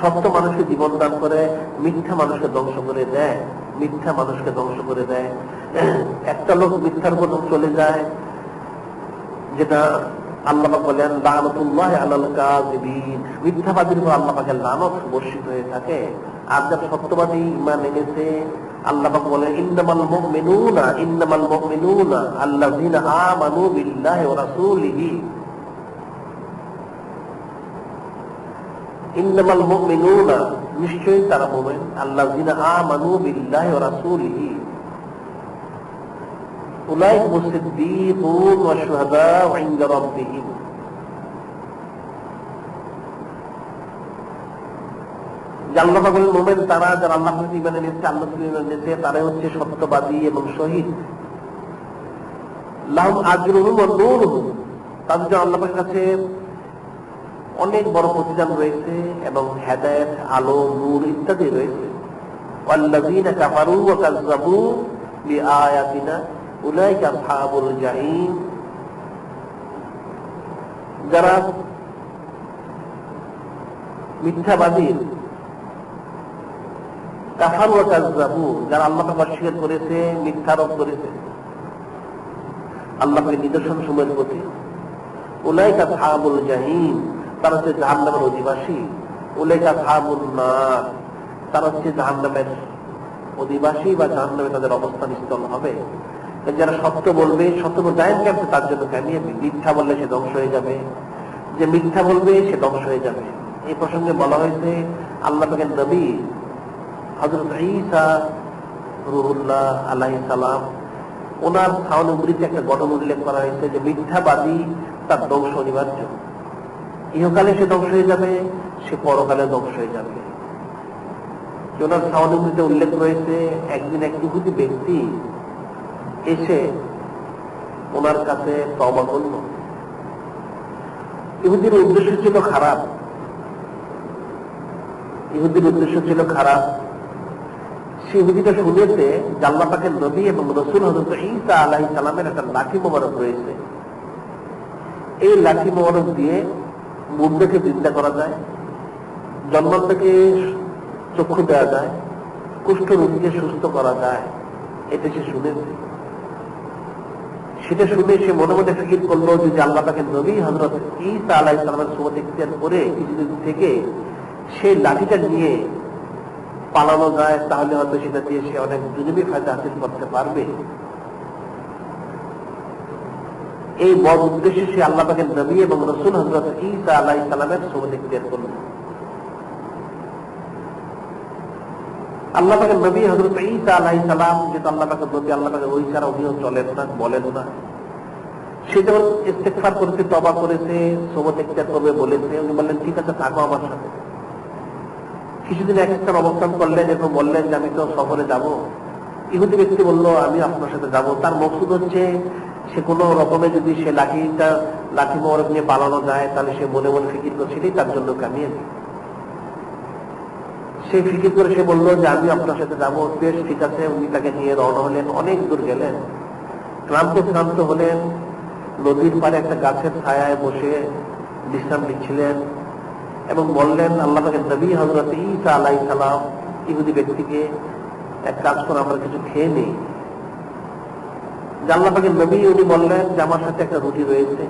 সত্য মানুষকে জীবন দান করে, মিথ্যা মানুষকে ধ্বংস করে দেয়, মিথ্যা মানুষকে ধ্বংস করে দেয়। একটা লোক মিথ্যার উপর চলে যায়, যেটা আল্লাহ পাক বলেন লানাতুল্লাহ আলাল কাযিবিন, মিথ্যাবাদীর উপর আল্লাহ পাকের লানত বর্ষিত হয়ে থাকে। আর যারা সত্যবাদী ঈমান এনেছে, আল্লাহ পাক বলেন ইন্নামাল মুমিনুনা আল্লাযীনা আমানু বিল্লাহি ওয়া রাসূলিহি, ইন্নামাল মুমিনুনা নিশ্চয়ই তারা মুমিন, আল্লাযীনা আমানু বিল্লাহি ওয়া রাসূলিহি উলাইকা মুসিদ্দীকুন ওয়া শুহাদাউ ইনদা রাব্বিহিম। আল্লাহ পাক বলেন মুমিন তারা যারা আল্লাহর প্রতি ঈমান এনেছে, আল্লাহর প্রতি ঈমান এনেছে, তারাই হচ্ছে সত্যবাদী এবং শহীদ। লাহুম আজরুহুম ওয়া নূরুহুম, তাদের জন্য আল্লাহ পাকের কাছে অনেক বড় প্রতিদান রয়েছে এবং হেদায়েত, আলো, নূর ইত্যাদি রয়েছে। ওয়াল্লাযীনা কাফারু ওয়া কাযযাবু বিআয়াতিনা উলাইকা আসহাবুল জাহিম, যারা মিথ্যাবাদী, কাফার ওয়া কাযযাবু, যারা আল্লাহকে অস্বীকার করেছে, মিথ্যারোপ করেছে আল্লাহকে নিদর্শন সমূহের প্রতি, উলাইকা আসহাবুল জাহিম, তারা হচ্ছে জাহান্নামের অধিবাসী। উলাইকা আসহাবুন নার, তারা হচ্ছে জাহান্নামের অধিবাসী বা জাহান্নামে তাদের অবস্থান স্থল হবে। যারা সত্য বলবে, সত্য জায়েজ করবে, তার জন্য কামিয়াবি। মিথ্যা বললে সে ধ্বংস হয়ে যাবে, যে মিথ্যা বলবে সে ধ্বংস হয়ে যাবে। এই প্রসঙ্গে বলা হয়েছে আল্লাহ পাকের নবী হযরত ঈসা রূহুল্লাহ আলাইহিস সালাম, ওনার সহানুভূতিতে একটা ঘটনা উল্লেখ করা হয়েছে যে মিথ্যাবাদী তার ধ্বংস অনিবার্য। ইহকালে সে ধ্বংস হয়ে যাবে, সে পরকালে ধ্বংস হয়ে যাবে। ওনার সহানুভূতিতে উল্লেখ রয়েছে একদিন এক ইহুদি ব্যক্তি এসে ওনার কাছে তওবা করল। ইহুদির উদ্দেশ্য ছিল খারাপ, সেই ইহুদিটা শুনেছে যে আল্লাহ পাকের নবী এবং রাসূল হযরত ঈসা আলাইহিস সালামের একটা লাঠি মোবারক রয়েছে। এই লাঠি মোবারক দিয়ে মুর্দাকে জিন্দা করা যায়, জন্মান্তকে চক্ষু দেওয়া যায়, কুষ্ঠ রোগীকে সুস্থ করা যায়। এটা সে শুনেছে। সেটা শুনে সে মনে মনে ফিকির করলো যে আল্লাহ পাকের নবী হযরত ঈসা আলাইহিস সালামের সুন্নাত ইখতিয়ার করে কিছুদিন থেকে সেই লাঠিটা নিয়ে পালানো যায়, তাহলে হয়তো সেটা দিয়ে সে অনেক দুনিয়াবী ফায়দা হাসিল করতে পারবে। এই বড় উদ্দেশ্যে সে আল্লাহ পাকের নবী এবং রাসূল হযরত ঈসা আলাইহিস সালামের সুন্নাত ইখতিয়ার করল। আল্লাহ পাকের নবী হযরত ঈসা আলাইহিস সালাম, যেটা আল্লাহ পাকের নবী, আল্লাহ পাকের ওই ছাড়া উনিও চলেন না, বলেন না। সে যখন ইস্তেগফার করেছে, তওবা করেছে, সুন্নাত ইখতিয়ার করবে বলেছে, উনি বললেন ঠিক আছে থাকো আমার সাথে। কিছুদিন এক স্থান অবস্থান করলেন এবং বললেন যে আমি তো সফরে যাব। ইহুদি ব্যক্তি বলল আমি আপনার সাথে যাব। তার মকসুদ হচ্ছে সে কোনো রকমে যদি সে লাঠি মোবারক নিয়ে পালানো যায় তাহলে সে মনে মনে ফিকির করছে, সেটাই তার জন্য কামিয়েছে। সে ফিকির করে সে বলল যে আমি আপনার সাথে যাবো। বেশ ঠিক আছে, উনি তাকে নিয়ে রওনা হলেন। অনেক দূর গেলেন, ক্লান্ত হলেন। নদীর পাড়ে একটা গাছের ছায়ায় বসে বিশ্রাম নিচ্ছিলেন এবং বললেন আল্লাহ পাকের নবী হযরত ঈসা আলাইহিস সালাম ইহুদি ব্যক্তিকে, এক কাজ করে আমরা কিছু খেয়ে নেই। আল্লাহ পাকের নবী উনি বললেন যে আমার সাথে একটা রুটি রয়েছে।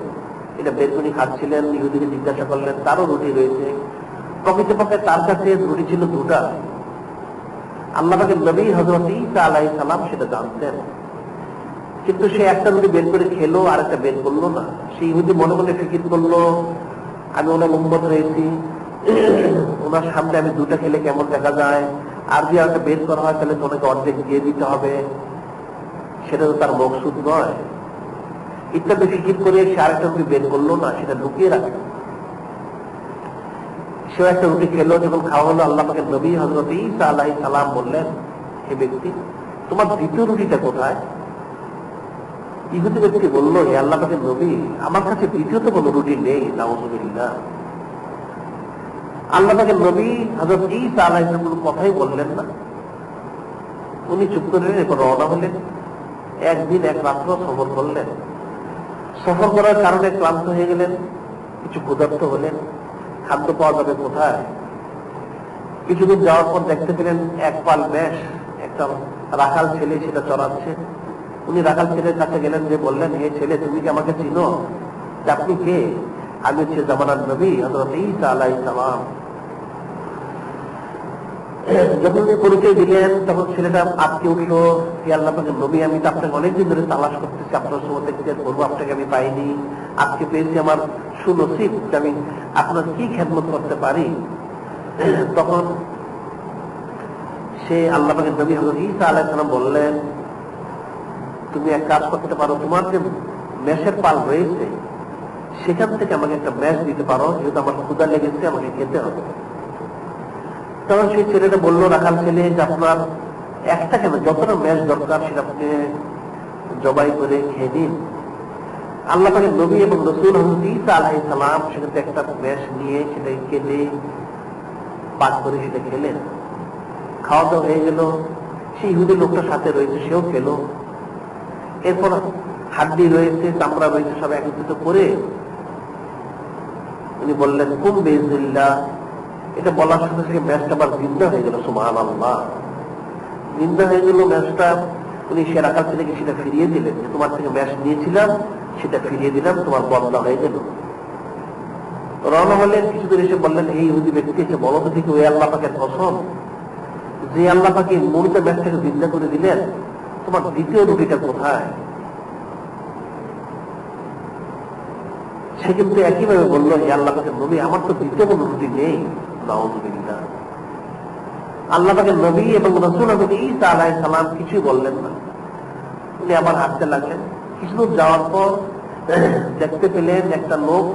এটা বের করে খাচ্ছিলেন। ইহুদিকে জিজ্ঞাসা করলেন, তারও রুটি রয়েছে। প্রকৃতপক্ষে তার কাছে রুটি ছিল দুটা। আল্লাহ পাকের নবী হযরত ঈসা আলাইহিস সালাম সেটা জানতেন, কিন্তু সে একটা রুটি বের করে খেলো, আর একটা বের করলো না। সেই ইহুদি মনে মনে ফিকির করলো আমি ওনার উম্মত হয়েছি, ওনার সামনে আমি দুটা খেলে কেমন দেখা যায়, আর যদি একটা বের করা হয় তাহলে তোমাকে অর্ধেক দিয়ে দিতে হবে, সেটা তো তার মকসুদ নয়। ইত্যাদি ফিকির করে সে আরেকটা রুটি বের করলো না, সেটা লুকিয়ে রাখে। সে একটা রুটি খেলো। যখন খাওয়া হলো, আল্লাহ পাকের নবী হযরত ঈসা আলাইহিস সালাম বললেন, হে ব্যক্তি, তোমার দ্বিতীয় রুটিটা কোথায়? ইহুদি ব্যক্তি বলল, হে আল্লাহ পাকের নবী, আমার কাছে দ্বিতীয়ত কোনো রুটি নেই। নাউযুবিল্লাহ। আল্লাহ পাকের নবী হযরত ঈসা আলাইহিস সালাম কোনো কথাই বললেন না। উনি চুপ করে এরপর রওনা হলেন। একদিন এক রাত্র সফর করলেন। সফর করার কারণে ক্লান্ত হয়ে গেলেন, কিছু ক্ষুধার্ত হলেন। খাদ্য পাওয়া যাবে কোথায়? কিছুদিন যাওয়ার পর দেখতে পেলেন এক পাল মেষ একটা রাখাল ছেলে সেটা চড়াচ্ছে। উনি রাখাল ছেলের কাছে গেলেন, যে বললেন, হে ছেলে, তুমি কি আমাকে চিনো? আপনি কে? আমি হচ্ছে জামানার নবী হযরত ঈসা আলাইহিস সালাম। যখন উনি পরিচয় দিলেন তখন ছেলেটা আটকে উঠলো, হে আল্লাহ পাকের নবী, আমি তো আপনাকে অনেকদিন ধরে তালাশ করতেছি, আপনার সুন্নাত ইখতিয়ার করবো, আপনাকে আমি পাইনি। আজকে পেয়েছি, আমার সুনসিব যে আমি আপনার কি খেদমত করতে পারি। তখন সে আল্লাহ পাকের নবী হযরত ঈসা আলাইহিস সালাম বললেন, তুমি এক কাজ করতে পারো, তোমার যে মেষের পাল রয়েছে সেখান থেকে আমাকে একটা মেষ দিতে পারো, যেহেতু আমার ক্ষুধা লেগেছে, আমাকে খেতে হবে। তখন সেই ছেলেটা বললো, রাখাল ছেলে, যে আপনার একটা কেন, যতটা মেষ দরকার সেটা আপনি জবাই করে খেয়ে দিন। আল্লাহ পাকের নবী এবং রাসূল হযরত ঈসা আলাইহিস সালাম সেখান থেকে একটা মেষ নিয়ে সেটাকে কেটে পাক করে সেটা খেলেন। খাওয়া দাওয়া হয়ে গেল। সেই ইহুদি লোকটা সাথে রয়েছে, সেও খেলো। এরপর হাড্ডি রয়েছে, চামড়া রয়েছে, সব একত্রিত করে উনি বললেন, কুম বিইজনিল্লাহ। এটা বলার সাথে সাথে ম্যাচটা আবার জিন্দা হয়ে গেল। সুবহানাল্লাহ। জিন্দা হয়ে গেল ম্যাচটা। উনি সে রাখাল ছেলেকে সেটা ফিরিয়ে দিলেন, যে তোমার থেকে ম্যাচ নিয়েছিলাম সেটা ফিরিয়ে দিলাম, তোমার বদলা হয়ে গেল। রওনা হলেন। কিছুদিন এসে বললেন, এই ইহুদি ব্যক্তি এসে বলো তো ঠিক, ওই আল্লাহ পাকের কসম, যে আল্লাহ পাকে মুহূর্তে ম্যাচটাকে জিন্দা করে দিলেন, তোমার দ্বিতীয় রুটিটা কোথায়? সে কিন্তু একইভাবে বলল, হে আল্লাহ পাকের নবী, আমার তো দ্বিতীয় কোনো রুটি নেই। নাউযুবিল্লাহ। আল্লাহ পাকের নবী এবং রাসূল হযরত ঈসা আলাইহিস সালাম কিছুই বললেন না। উনি আবার হাঁটতে লাগলেন। কিছুদূর যাওয়ার পর দেখতে পেলেন একটা লোক,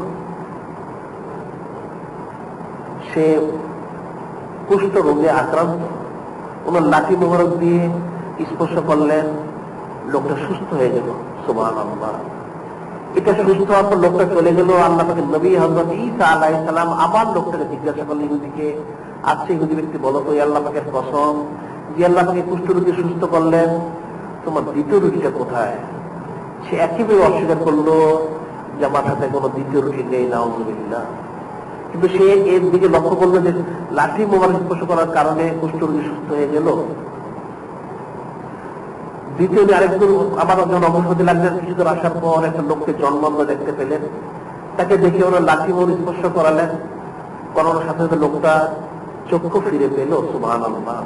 সে কুষ্ঠ রোগে আক্রান্ত। ওনার লাঠি মোবারক দিয়ে স্পর্শ করলেন, লোকটা সুস্থ হয়ে গেল। সুবহানাল্লাহ। এটা সুস্থ হওয়ার পর লোকটা চলে গেল। আল্লাহ পাকের নবী হযরত ঈসা আলাইহিস সালাম আবার লোকটাকে জিজ্ঞাসা করলেন, ইহুদিকে, আচ্ছা ইহুদি ব্যক্তি বলো তো, আল্লাহ পাকের কসম, যে দিয়ে আল্লাহ আমাকে কুষ্ঠরোগী সুস্থ করলেন, তোমার দ্বিতীয় রুটিটা কোথায়? সে একইভাবে অস্বীকার করলো যে আমার হাতে কোনো দ্বিতীয় রুটি নেই, নাউযুবিল্লাহ। কিন্তু সে এর দিকে লক্ষ্য করলো যে লাঠি মোবারক স্পর্শ করার কারণে কুষ্ঠরোগী সুস্থ হয়ে গেল। দ্বিতীয় দিন আরেকজন আবার যখন অবস্থা হতে লাগলেন, কিছু দূর আসার পর একটা লোককে জন্মান্ধ দেখতে পেলেন। তাকে দেখে ওরা লাঠি মোবারক স্পর্শ করালেন, করানোর সাথে সাথে লোকটা চক্ষু ফিরে পেল। সুবহানাল্লাহ।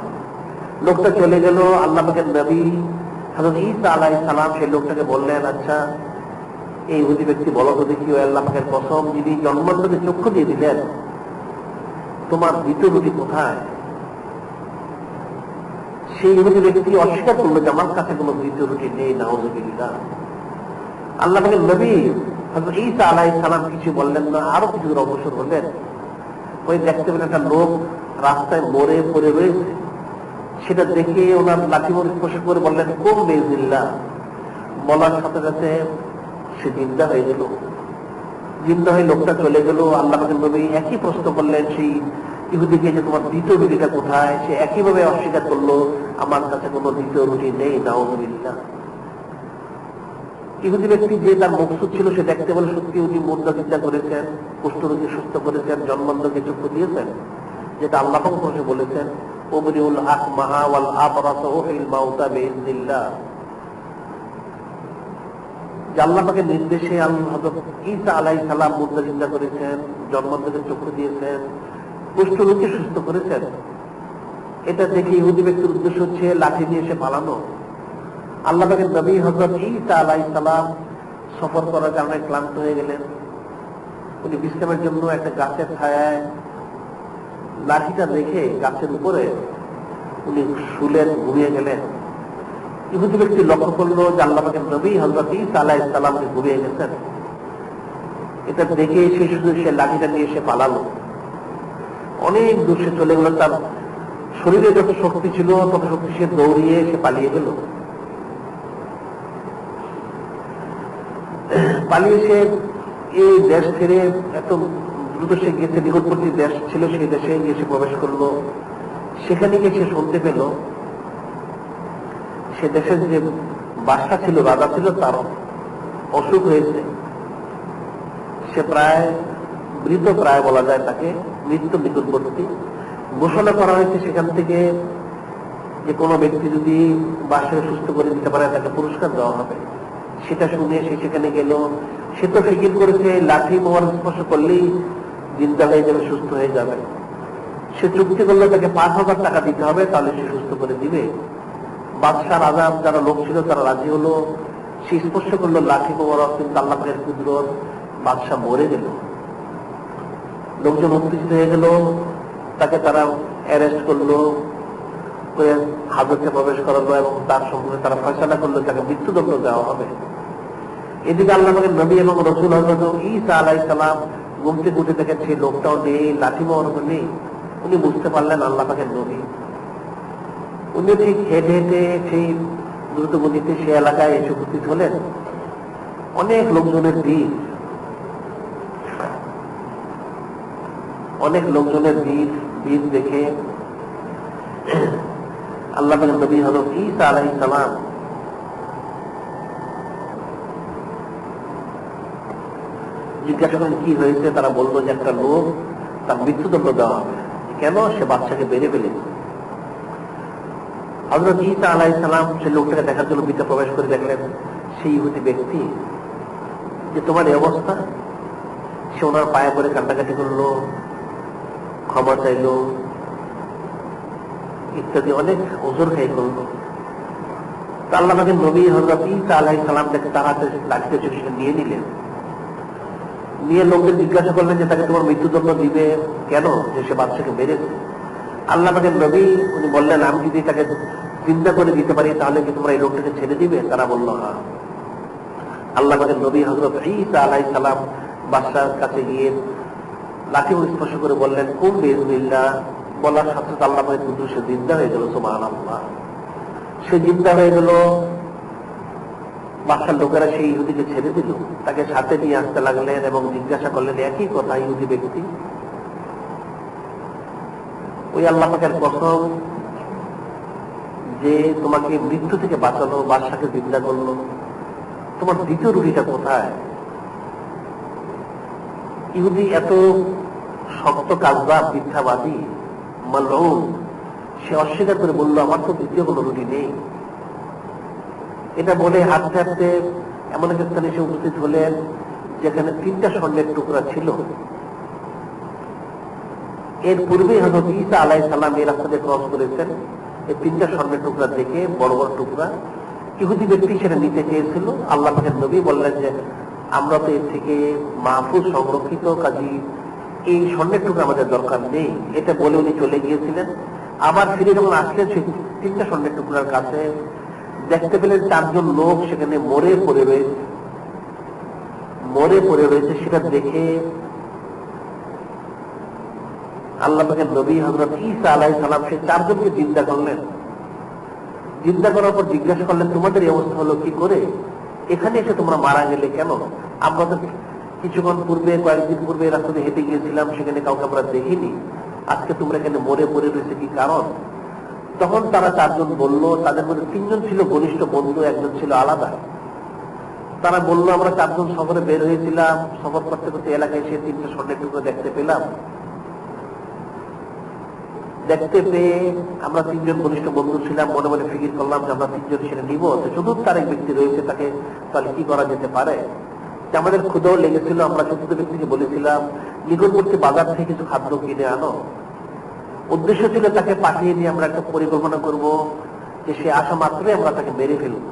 লোকটা চলে গেল। আল্লাহ পাকের নবী হযরত ঈসা আলাইহিস সালাম সেই লোকটাকে বললেন, আচ্ছা এই ইহুদি ব্যক্তি বলো তো দেখি, ও আল্লাহ পাকের কসম, যিনি জন্মান্ধকে চক্ষু দিয়ে দিলেন, তোমার দ্বিতীয় রুটি কোথায়? সেই ইহুদি ব্যক্তি অস্বীকার করলো যে আমার কাছে কোনো দ্বিতীয় রুটি নেই, নাউযুবিল্লাহ। আল্লাহ পাকের নবী হযরত ঈসা আলাইহিস সালাম কিছু বললেন না, আরো কিছু দূর অগ্রসর হলেন। ওই দেখতে পেলেন একটা লোক রাস্তায় মরে পড়ে রয়েছে। সেটা দেখে ওনার লাঠি মোড় স্পর্শ করে বললেন, কোন বেজিল্লাহ। বলার সাথে সাথে সে জিন্দা হয়ে গেল। জিন্দা হয়ে লোকটা চলে গেল। আল্লাহ পাকের নবী একই প্রশ্ন করলেন সেই ইহুদিকে যে তোমার দ্বিতীয় রুটিটা কোথায়? সে একইভাবে অস্বীকার করলো, আমার কাছে কোনো দ্বিতীয় রুটি নেই, নাউযুবিল্লাহ। ইহুদি ব্যক্তি যে তার মকসুদ ছিল সে দেখতে বলে সত্যি উনি মুদ্রা চিন্তা করেছেন, কুষ্ঠরোগী সুস্থ করেছেন, জন্মান্ধকে চক্ষু দিয়েছেন, যেটা আল্লাহ পাক বলেছেন, উবরিউল আকমাহা ওয়াল আবরাসা ওয়াল মাউতা বিইذনিল্লাহ। যে আল্লাহ পাকের নির্দেশে হযরত ঈসা আলাইহিস সালাম মুদ্রা চিন্তা করেছেন, জন্মান্ধকে চক্ষু দিয়েছেন, কুষ্ঠরোগী সুস্থ করেছেন। এটা দেখে ইহুদি ব্যক্তির উদ্দেশ্য হচ্ছে লাঠি নিয়ে এসে পালানো। আল্লাহ পাকের নবী হযরত ঈসা আলাইহিস সালাম সফর করার কারণে ক্লান্ত হয়ে গেলেন। উনি বিশ্রামের জন্য একটা গাছের ছায়ায় লাঠিটা রেখে গাছের উপরে উনি শুলেন, ঘুমিয়ে গেলেন। ইহুদি ব্যক্তি লক্ষ্য করলো যে আল্লাহ পাকের নবী হযরত ঈসা আলাইহিস সালাম ঘুমিয়ে গেছেন। এটা দেখে সে শুধু সে লাঠিটা নিয়ে এসে পালালো। অনেক দূর সে চলে গেল। তার শরীরে যত শক্তি ছিল তত শক্তি সে দৌড়িয়ে সে পালিয়ে গেল। পালিয়ে সে এই দেশ ছেড়ে এত দ্রুত সে গিয়েছে, নিকটবর্তী দেশ ছিল সেই দেশে গিয়ে সে প্রবেশ করলো। সেখানে গিয়ে সে শুনতে পেল সে দেশের যে বাদশা ছিল, রাজা ছিল, তার অসুখ হয়েছে। সে প্রায় মৃত, প্রায় বলা যায় তাকে, মৃত্যু নিকটবর্তী। ঘোষণা করা হয়েছে সেখান থেকে যে কোনো ব্যক্তি যদি বাদশাকে সুস্থ করে দিতে পারে তাকে পুরস্কার দেওয়া হবে। সেটা শুনে সে সেখানে গেল। সে তো ফিকির করেছে লাঠি মোবারক স্পর্শ করলেই জিন্দা হয়ে যাবে, সুস্থ হয়ে যাবে। সে চুক্তি করলে তাকে 5,000 টাকা দিতে হবে, তাহলে সে সুস্থ করে দিবে। বাদশাহ রাজা যারা লোক ছিল তারা রাজি হলো। সে স্পর্শ করলো লাঠি মোবারক, কিন্তু আল্লাহ পাকের কুদরত, বাদশাহ মরে গেল। লোকজন উত্তেজিত হয়ে গেল, তাকে তারা অ্যারেস্ট করলো, হাজতে প্রবেশ করালো এবং তার সম্পর্কে তারা ফয়সালা করলো তাকে মৃত্যুদণ্ড দেওয়া হবে। এদিকে আল্লাহ পাকের নবী এবং রাসূল হযরত ঈসা আলাইহিস সালাম ঘুম থেকে উঠে দেখেন সেই লোকটাও নেই, লাঠি মোবারক নেই। উনি বুঝতে পারলেন আল্লাহ পাকের নবী। উনি ঠিক হেঁটে হেঁটে সেই দ্রুত গতিতে সে এলাকায় এসে উপস্থিত হলেন। অনেক লোকজনের ভিড়, অনেক লোকজনের ভিড় দেখে আল্লাহ পাকের নবী হযরত ঈসা আলাইহিস সালাম জিজ্ঞাসা করেন কি হয়েছে। তারা বললো যে একটা লোক, তার মৃত্যুদণ্ড দেওয়া হবে। কেন? সে বাচ্চাকে বেড়ে ফেলেছে। হযরত ঈসা আলাইহিস সালাম সে লোকটাকে দেখার জন্য ভিতরে প্রবেশ করে দেখলেন সেই ইহুদি ব্যক্তি। যে তোমার এই অবস্থা? সে ওনার পায়ে পড়ে কান্নাকাটি করলো, ক্ষমা চাইল, ইত্যাদি অনেক ওজোর খাই করলো। আল্লাহ পাকের নবী হযরত ঈসা আলাইহিস সালাম তাকে তার হাতে লাঠিতে চুষে নিয়ে নিলেন। নিয়ে লোকদের জিজ্ঞাসা করলেন যে তাকে তোমার মৃত্যুদণ্ড দিবে কেন? যে সে বাচ্চাকে মেরেছে। আল্লাহ পাকের নবী উনি বললেন, আমি যদি তাকে চিন্তা করে দিতে পারি তাহলে কি তোমরা এই লোকটাকে ছেড়ে দিবে? তারা বলল হ্যাঁ। আল্লাহ পাকের নবী হযরত ঈসা আলাইহিস সালাম বাদশার কাছে গিয়ে লাঠি স্পর্শ করে বললেন, কুম বিইذনিল্লাহ। বলার সাথে সাথে আল্লাহ পাকের কুদরতে সে জিন্দা হয়ে গেল। সুবহানাল্লাহ। সে জিন্দা হয়ে গেল। বাদশার লোকেরা সেই ইহুদিকে ছেড়ে দিল। তাকে সাথে নিয়ে আসতে লাগলেন এবং জিজ্ঞাসা করলেন একই কথা। ইহুদি ব্যক্তি, ওই আল্লাহ পাকের কসম, যে তোমাকে মৃত্যু থেকে বাঁচালো, বাদশাকে জিন্দা করলো, তোমার দ্বিতীয় রুটিটা কোথায়? ইহুদি এত শক্ত কাজবা, মিথ্যাবাদী, মালউন, সে অস্বীকার করে বলল আমার তো দ্বিতীয় কোনো রুটি নেই। এটা বলে হাঁটতে হাঁটতে এমন এক স্থানে এসে উপস্থিত হলেন যেখানে 3টা স্বর্ণের টুকরা ছিল। এর পূর্বেই হযরত ঈসা আলাইহিস সালাম এই রাস্তা দিয়ে ক্রস করেছেন। এই 3টা স্বর্ণের টুকরা দেখে, বড় বড় টুকরা, ইহুদি ব্যক্তি সেটা নিতে চেয়েছিল। আল্লাহ পাকের নবী বললেন যে আমরা তো এর থেকে মাহফুজ, সংরক্ষিত, কাজী এই স্বর্ণের টুকরা আমাদের দরকার নেই। এটা বলে উনি চলে গিয়েছিলেন। আবার ফিরে যখন আসলেন সেই 3টা স্বর্ণের টুকরার কাছে, দেখতে পেলেন 4 জন লোক সেখানে মরে পড়ে রয়েছে। সেটা দেখে আল্লাহ পাকের নবী হযরত ঈসা আলাইহিস সালাম সেই 4 জনকে জিন্দা করলেন। জিন্দা করার পর জিজ্ঞাসা করলেন তোমাদের এই অবস্থা হলো কি করে? এখানে এসে তোমরা মারা গেলে কেন? আমরা তো কিছুক্ষণ পূর্বে, কয়েকদিন পূর্বে রাস্তাতে হেঁটে গিয়েছিলাম, সেখানে কাউকে আমরা দেখিনি। আজকে তোমরা এখানে মরে পড়ে রয়েছে, কি কারণ? তখন তারা 4 জন বলল, তাদের মধ্যে 3 জন ছিল ঘনিষ্ঠ বন্ধু, একজন ছিল আলাদা। তারা বলল আমরা 4 জন সফরে বের হয়েছিলাম, সফর করতে করতে এলাকায় এসে 3টা স্বর্ণের টুকরো দেখতে পেলাম। দেখতে পেয়ে আমরা 3 জন ঘনিষ্ঠ বন্ধু ছিলাম, মনে মনে ফিকির করলাম যে আমরা 3 জন সেটা নিব। চতুর্থ আরেক ব্যক্তি রয়েছে, তাকে তাহলে কি করা যেতে পারে? আমাদের ক্ষুধাও লেগেছিল, আমরা চতুর্থ ব্যক্তিকে বলেছিলাম নিকটবর্তী বাজার থেকে কিছু খাদ্য কিনে আনো। উদ্দেশ্য ছিল তাকে পাঠিয়ে দিয়ে আমরা একটা পরিকল্পনা করব যে সে আসা মাত্রই আমরা তাকে মেরে ফেলব,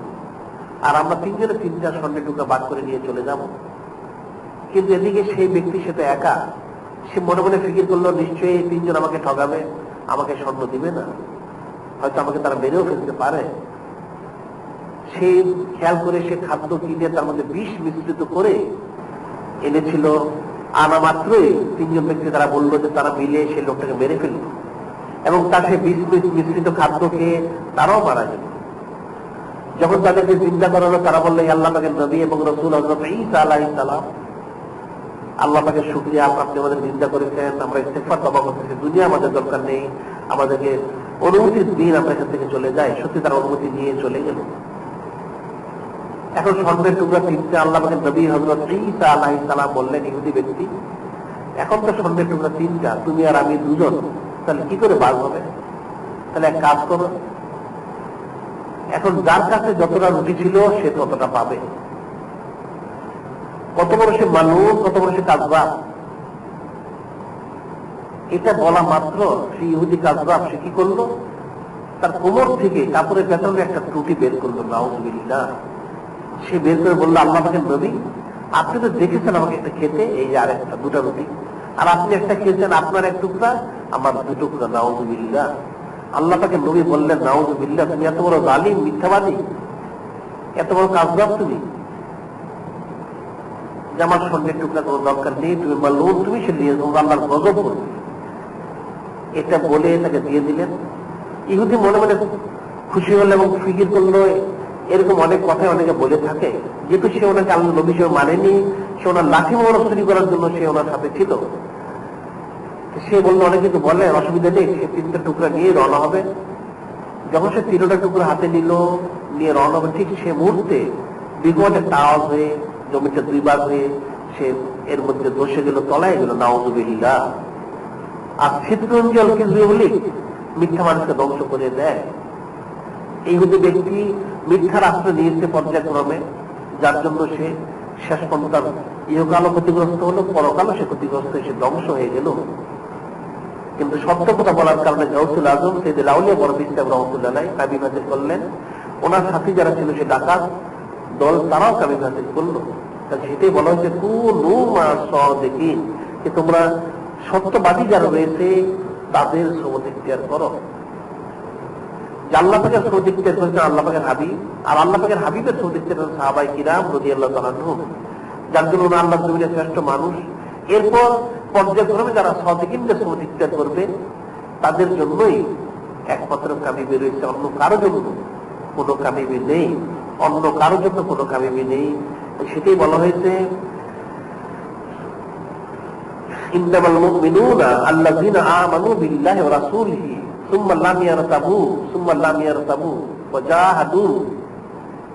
আর আমরা 3 জনে 3টা স্বর্ণের টুকরা বাদ করে নিয়ে চলে যাব। কিন্তু এদিকে সেই ব্যক্তি সেটা একা। সে মনে মনে ফিকির করলো নিশ্চয়ই 3 জন আমাকে ঠকাবে, আমাকে স্বর্ণ দিবে না, হয়তো আমাকে তারা মেরেও ফেলতে পারে। সে খেয়াল করে সে খাদ্য কিনে তার মধ্যে বিষ মিশ্রিত করে এনেছিল। আনা মাত্রই 3 জন ব্যক্তি তারা বললো যে তারা মিলে সে লোকটাকে মেরে ফেলল, এবং তার সে বিষ মিশ্রিত খাদ্যকে তারাও মারা গেল। যখন তাদেরকে জিন্দা করা হলো, তারা বললো আল্লাহ পাকের নবী এবং রাসূল হযরত ঈসা আলাইহিস সালাম, আল্লাহ পাকের শুকরিয়া, আপনি আমাদের জিন্দা করেছেন, আমরা ইস্তেগফার তওবা করতেছি, দুনিয়া আমাদের দরকার নেই, আমাদেরকে অনুমতি দিন আমরা এখান থেকে চলে যাই। সত্যি তারা অনুমতি নিয়ে চলে গেল। এখন স্বর্ণের টুকরা 3টা, আল্লাহ পাকের নবী হযরত ঈসা আলাইহিস সালাম বললেন ইহুদি ব্যক্তি, এখন তো স্বর্ণের টুকরা 3টা, তুমি আর আমি 2 জন, তাহলে কি করে ভাগ হবে? তাহলে এক কাজ করো, এখন যার কাছে যতটা রুটি ছিল সে ততটা পাবে। কত বড় সে মানুষ, কত বড় সে কাজবাব! এটা বলা মাত্র সেই ইহুদি কাজবাব সে কি করলো, তার কোমর থেকে কাপড়ের ভেতরে একটা ত্রুটি বের করলো, নাউযুবিল্লাহ। সে বের করে বললো আল্লাহ পাকের নবী, আপনি তো দেখেছেন আমাকে একটা খেতে, এই যে আরেকটা 2টা রুটি, আর আপনি একটা খেয়েছেন, আপনার 1 টুকরা, আমার 2 টুকরা, নাউযুবিল্লাহ। আল্লাহ পাকের নবী বললেন নাউযুবিল্লাহ, তুমি এত বড় জালিম, মিথ্যাবাদী, এত বড় কাজবাব তুমি, যে আমার স্বর্ণের টুকরা কোনো দরকার নেই, তুমি মালউন, তুমি সে নিয়ে তোমরা আল্লাহর গজব করবে। এটা বলে তাকে দিয়ে দিলেন। ইহুদি মনে মনে খুশি হলো এবং ফিকির করলো, এরকম অনেক কথাই অনেকে বলে থাকে, যেহেতু সে ওনাকে আল্লাহ নবী হিসেবে মানেনি, সে ওনার লাঠি মোড় চুরি করার জন্য সে ওনার সাথে ছিল। সে বললো অনেকে তো বলে অসুবিধা নেই, সে 3টা টুকরা নিয়ে রওনা হবে। যখন সে 3টা টুকরা হাতে নিল, নিয়ে রওনা হবে, ঠিক সে মুহূর্তে বিকট একটা আওয়াজ হয়ে জমিটা 2 ভাগ হয়ে সে এর মধ্যে ধসে গেল, তলায় গেল, নাউযুবিল্লাহ। আর চিত্রঞ্জল কিছু বলি মিথ্যা মানুষকে ধ্বংস করে দেয়। এই ইহুদি ব্যক্তি মিথ্যার আশ্রয় নিয়েছে পর্যায়ক্রমে, যার জন্য সে শেষ পর্যন্ত ইহকালও ক্ষতিগ্রস্ত হলো, পরকালও সে ক্ষতিগ্রস্ত, সে ধ্বংস হয়ে গেল। কিন্তু সত্য কথা বলার কারণে গাউসুল আজম সাইয়েদুল আউলিয়া বরফি সাহেব রহমাতুল্লাহ আলাইহি কাবিন হাজির করলেন। ওনার সাথী যারা ছিল সে ডাকাত দল, তারাও কাবিন হাজির করলো। সেটাই বলা হয়েছে কুনু মা সাদিকিন, যে তোমরা সত্যবাদী যারা রয়েছে তাদের সহমত ইখতিয়ার করো। আল্লাহ পাকের সহমত ইখতিয়ার করেছেন আল্লাহ পাকের হাবিব, আর আল্লাহ পাকের হাবিবের সহমত ইখতিয়ার করেছেন সাহাবায়ে কিরাম রাদিয়াল্লাহু তাআলা আনহুম, যার জন্য ওনার আল্লাহর জমিনের শ্রেষ্ঠ মানুষ। এরপর পর্যায়ক্রমে যারা সাদিকিনদের সহমত ইখতিয়ার করবে তাদের জন্যই একমাত্র কামিয়াবি রয়েছে, অন্য কারো জন্য কোনো কামিয়াবি নেই, অন্য কারো জন্য কোনো কামিয়াবি নেই। সেটাই বলা হয়েছে ইন্নামাল মুমিনুনা আল্লাযীনা আমানু বিল্লাহি ওয়া রাসূলিহি সুম্মা লাম ইয়ারতাবু সুম্মা লাম ইয়ারতাবু ওয়া জাহাদু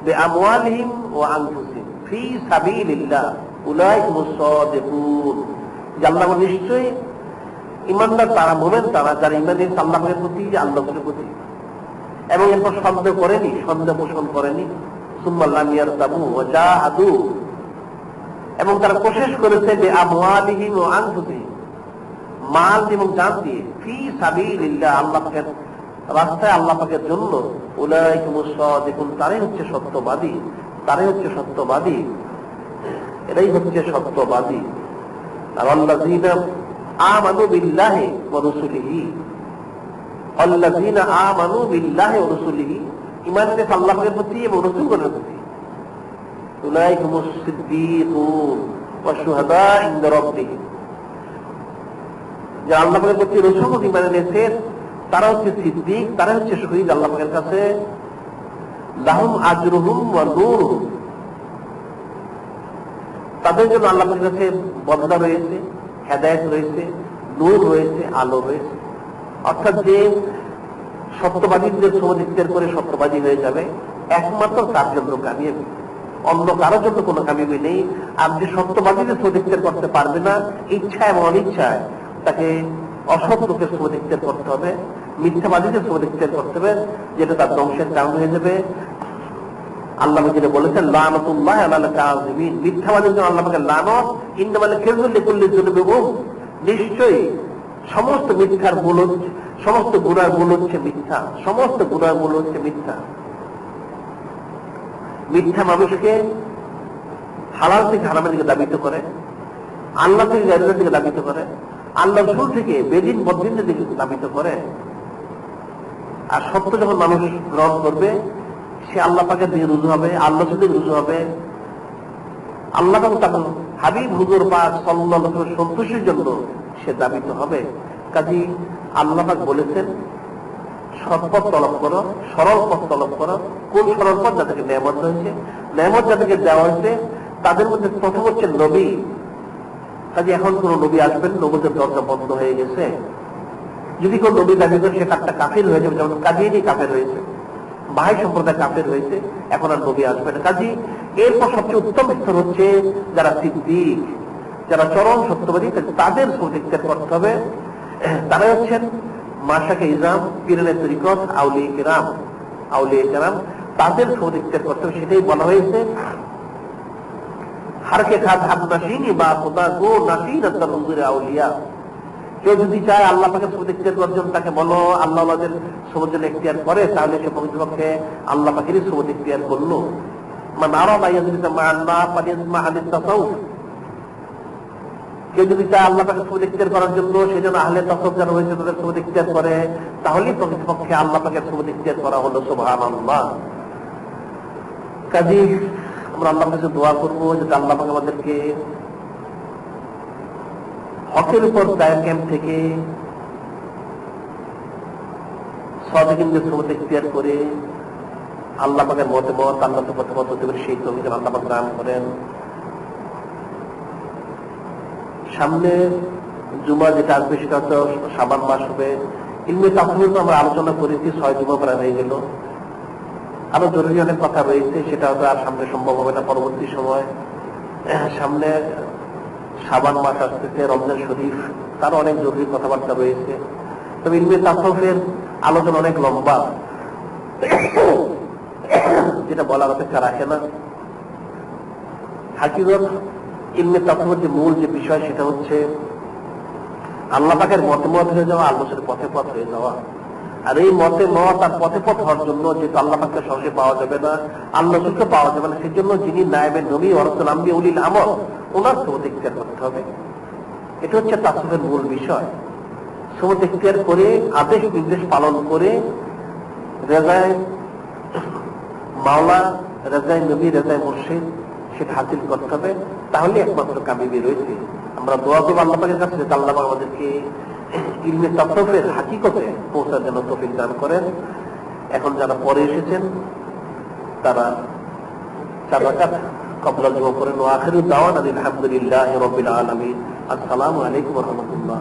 বিআমওয়ালিহিম ওয়া আনফুসিহিম ফি সাবিলিল্লাহ উলাইকা হুমুস সাদিকুন। আল্লাহ নিশ্চয়ই ঈমানদার তারা, মুমিন তারা যারা ঈমান এনেছে আল্লাহর প্রতি, আল্লাহর প্রতি, এবং এরপর সন্দেহ করেনি, সন্দেহ পোষণ করেনি। সুম্মা লাম ইয়ারতাবু ওয়া জাহাদু, এবং তারা কোশিশ করেছে বিআমওয়ালিহিম ওয়া আনফুসিহিম, মাল এবং জান দিয়ে, ফি সাবিলিল্লাহ আল্লাহ পাকের রাস্তায়, আল্লাহ পাকের জন্য। উলাইকা হুমুস সাদিকুন, তারাই হচ্ছে সত্যবাদী, তারাই হচ্ছে সত্যবাদী, এরাই হচ্ছে সত্যবাদী। আর আল্লাযীনা আমানু বিল্লাহি ওয়া রাসূলিহি, আল্লাযীনা আমানু বিল্লাহি ওয়া রাসূলিহি, ঈমান এনেছে আল্লাহর প্রতি এবং রাসূলের প্রতি। উলাইকা হুমুস সিদ্দীকুন ওয়া শুহাদা ইনদা রাব্বিহিম, যারা আল্লাহ পাকের প্রতি রাসূল ঈমান এনেছে তারা হচ্ছে সিদ্দিক, তারা হচ্ছে শহীদ আল্লাহ পাকের কাছে। লাহুম আজরুহুম ওয়া নূরুহুম, তাদের জন্য আল্লাহ পাকের কাছে বদলা রয়েছে, হেদায়েত রয়েছে, নূর রয়েছে, আলো রয়েছে। অর্থাৎ যে সত্যবাদীদের সমাধিত্যাগ করে সত্যবাদী হয়ে যাবে, একমাত্র তার জন্য কামিয়াবি, অন্য কারোর জন্য কোনো কামিয়াবি নেই। আর যে সত্যবাদীদের সমাধিত্যাগ করতে পারবে না, ইচ্ছা এবং অনিচ্ছায় তাকে অসৎ লোকের সমাধিত্যাগ করতে হবে, মিথ্যাবাদীদের সমাধিত্যাগ করতে হবে, যেটা তার ধ্বংসের কারণ হয়ে যাবে। আল্লাহ যেটা বলেছেন লানাতুল্লাহ আলাল কাযিবিন, মিথ্যাবাদীর জন্য আল্লাহ পাকের লানত। ইন্নামাল কিযবু লিকুল্লি যুনুবিন, নিশ্চয়ই সমস্ত মিথ্যার মূল হচ্ছে, সমস্ত গুনার মূল হচ্ছে মিথ্যা, সমস্ত গুনার মূল হচ্ছে মিথ্যা। মিথ্যা মানুষকে হালাল থেকে হারামের দিকে ধাবিত করে, আল্লাহ থেকে গায়রের দিকে ধাবিত করে, আল্লাহ রাসূল থেকে বেদিন বদদিনের দিকে ধাবিত করে। আর সত্য যখন মানুষ গ্রহণ করবে, সে আল্লাহ পাকের দিকে রুজু হবে, আল্লাহ দিকে রুজু হবে, আল্লাহ পাক তখন হাবিব হুজুর পাক সাল্লাল্লাহু আলাইহি ওয়াসাল্লাম সন্তুষ্টির জন্য সে দাবিত হবে। কাজী আল্লাহ পাক বলেছেন সৎপথ তলব করো, সরল পথ তলব করো। কোন সরল পথ? যাদেরকে নেয়ামত হয়েছে, নেয়ামত যাদেরকে দেওয়া হয়েছে তাদের মধ্যে প্রথম হচ্ছে নবী। কাজে এখন কোন নবী আসবেন, নবুয়তের দরজা বন্ধ হয়ে গেছে। যদি কোন নবী দাবি করে সে একটা কাফির হয়ে যাবে, যেমন কাদিয়ানী কাফের হয়েছে, বাহাই সম্প্রদায় কাফের হয়েছে, এখন আর নবী আসবে না। কাজী এরপর সবচেয়ে উত্তম স্তর হচ্ছে যারা সিদ্দিক, যারা চরম সত্যবাদী, তাদের সমাধিত্যাগ করতে হবে। তারা হচ্ছেন মাশাকে ইজাম, পীরের তরিকত, আউলিয়া কিরাম, আউলিয়া কিরাম, তাদের সমাধিত্যাগ করতে হবে। সেটাই বলা হয়েছে হারকে খাত হাত নাসিনি বা খোদা গো নাসিন হুজুরে আউলিয়া। কেউ যদি চায় আল্লাহ পাকের সমাধিত্যাগ করার জন্য, তাকে বলো আল্লাহ আমাদের সমাজের এখতিয়ার করে, তাহলে সে প্রকৃতপক্ষে আল্লাহ পাকেরই সমাধিত্যাগ করলো। কেউ যদি চায় আল্লাহ পাকের সমাধিত্যাগ করার জন্য, সেই জন্য আহলে তাসাউফ যারা হয়েছে তাদের সমাধিত্যাগ করে, তাহলেই প্রকৃতপক্ষে আল্লাহ পাকের সমাধিত্যাগ করা হলো। সুবহানাল্লাহ। কাজী আমরা আল্লাহর কাছে দোয়া করবো যাতে আল্লাহ পাক আমাদেরকে হকের উপর কায়েম থেকে সাদিকিনদের সুন্নাত ইখতিয়ার করে আল্লাহ পাকের মতামত, আল্লাহ পাকের মত হতে পারে সেই তৌফিক আল্লাহ পাক দান করেন। সামনে জুমা যেটা আসবে সেটা হচ্ছে শাবান মাস হবে। ইলমে তাফসীর তো আমরা আলোচনা করেছি, 6 জুমা প্রায় হয়ে গেল। আরো জরুরি অনেক কথা রয়েছে, সেটা হয়তো আর সামনে সম্ভব হবে না, পরবর্তী সময়। সামনে শাবান মাস আসতেছে, রমজান শরীফ, তারও অনেক জরুরি কথাবার্তা রয়েছে। তবে ইলমে তাসাউফের আলোচনা অনেক লম্বা, যেটা বলার অপেক্ষা রাখে না। হাকিকত ইলমে তাসাউফের যে মূল যে বিষয়, সেটা হচ্ছে আল্লাহ পাকের মতামত হয়ে যাওয়া, আল্লাহর পথে পথ হয়ে যাওয়া। আর এই মতে মত আর পথে পথ হওয়ার জন্য, যেহেতু আল্লাহ পাককে সহজে পাওয়া যাবে না, আল্লাহ রাসূলকে পাওয়া যাবে না, সেই জন্য যিনি নায়েবে নবী ওয়া রাসূল আম্বিয়া উলিল আমর, ওনার সুন্নাত ইখতিয়ার করতে হবে। এটা হচ্ছে তাসাউফের মূল বিষয়। সুন্নাত ইখতিয়ার করে, আদেশ নির্দেশ পালন করে, রেজায়ে মাওলা, রেজায়ে নবী, রেজায়ে মুর্শিদ সেটা হাসিল করতে হবে। তাহলে একমাত্র কামিয়াবি রয়েছে। আমরা দোয়া করব আল্লাহ পাকের কাছে যে আল্লাহ পাক আমাদেরকে ইলমে তাসাউফের হাকিকতে পৌঁছার জন্য তৌফিক দান করেন। এখন যারা পরে এসেছেন তারা 4 রাকাত ক্বাবলা জুমা করেন। ওয়া আখিরু দাওয়ানা আলহামদুলিল্লাহি রাব্বিল আলামিন। আসসালামু আলাইকুম ওয়া রাহমাতুল্লাহ।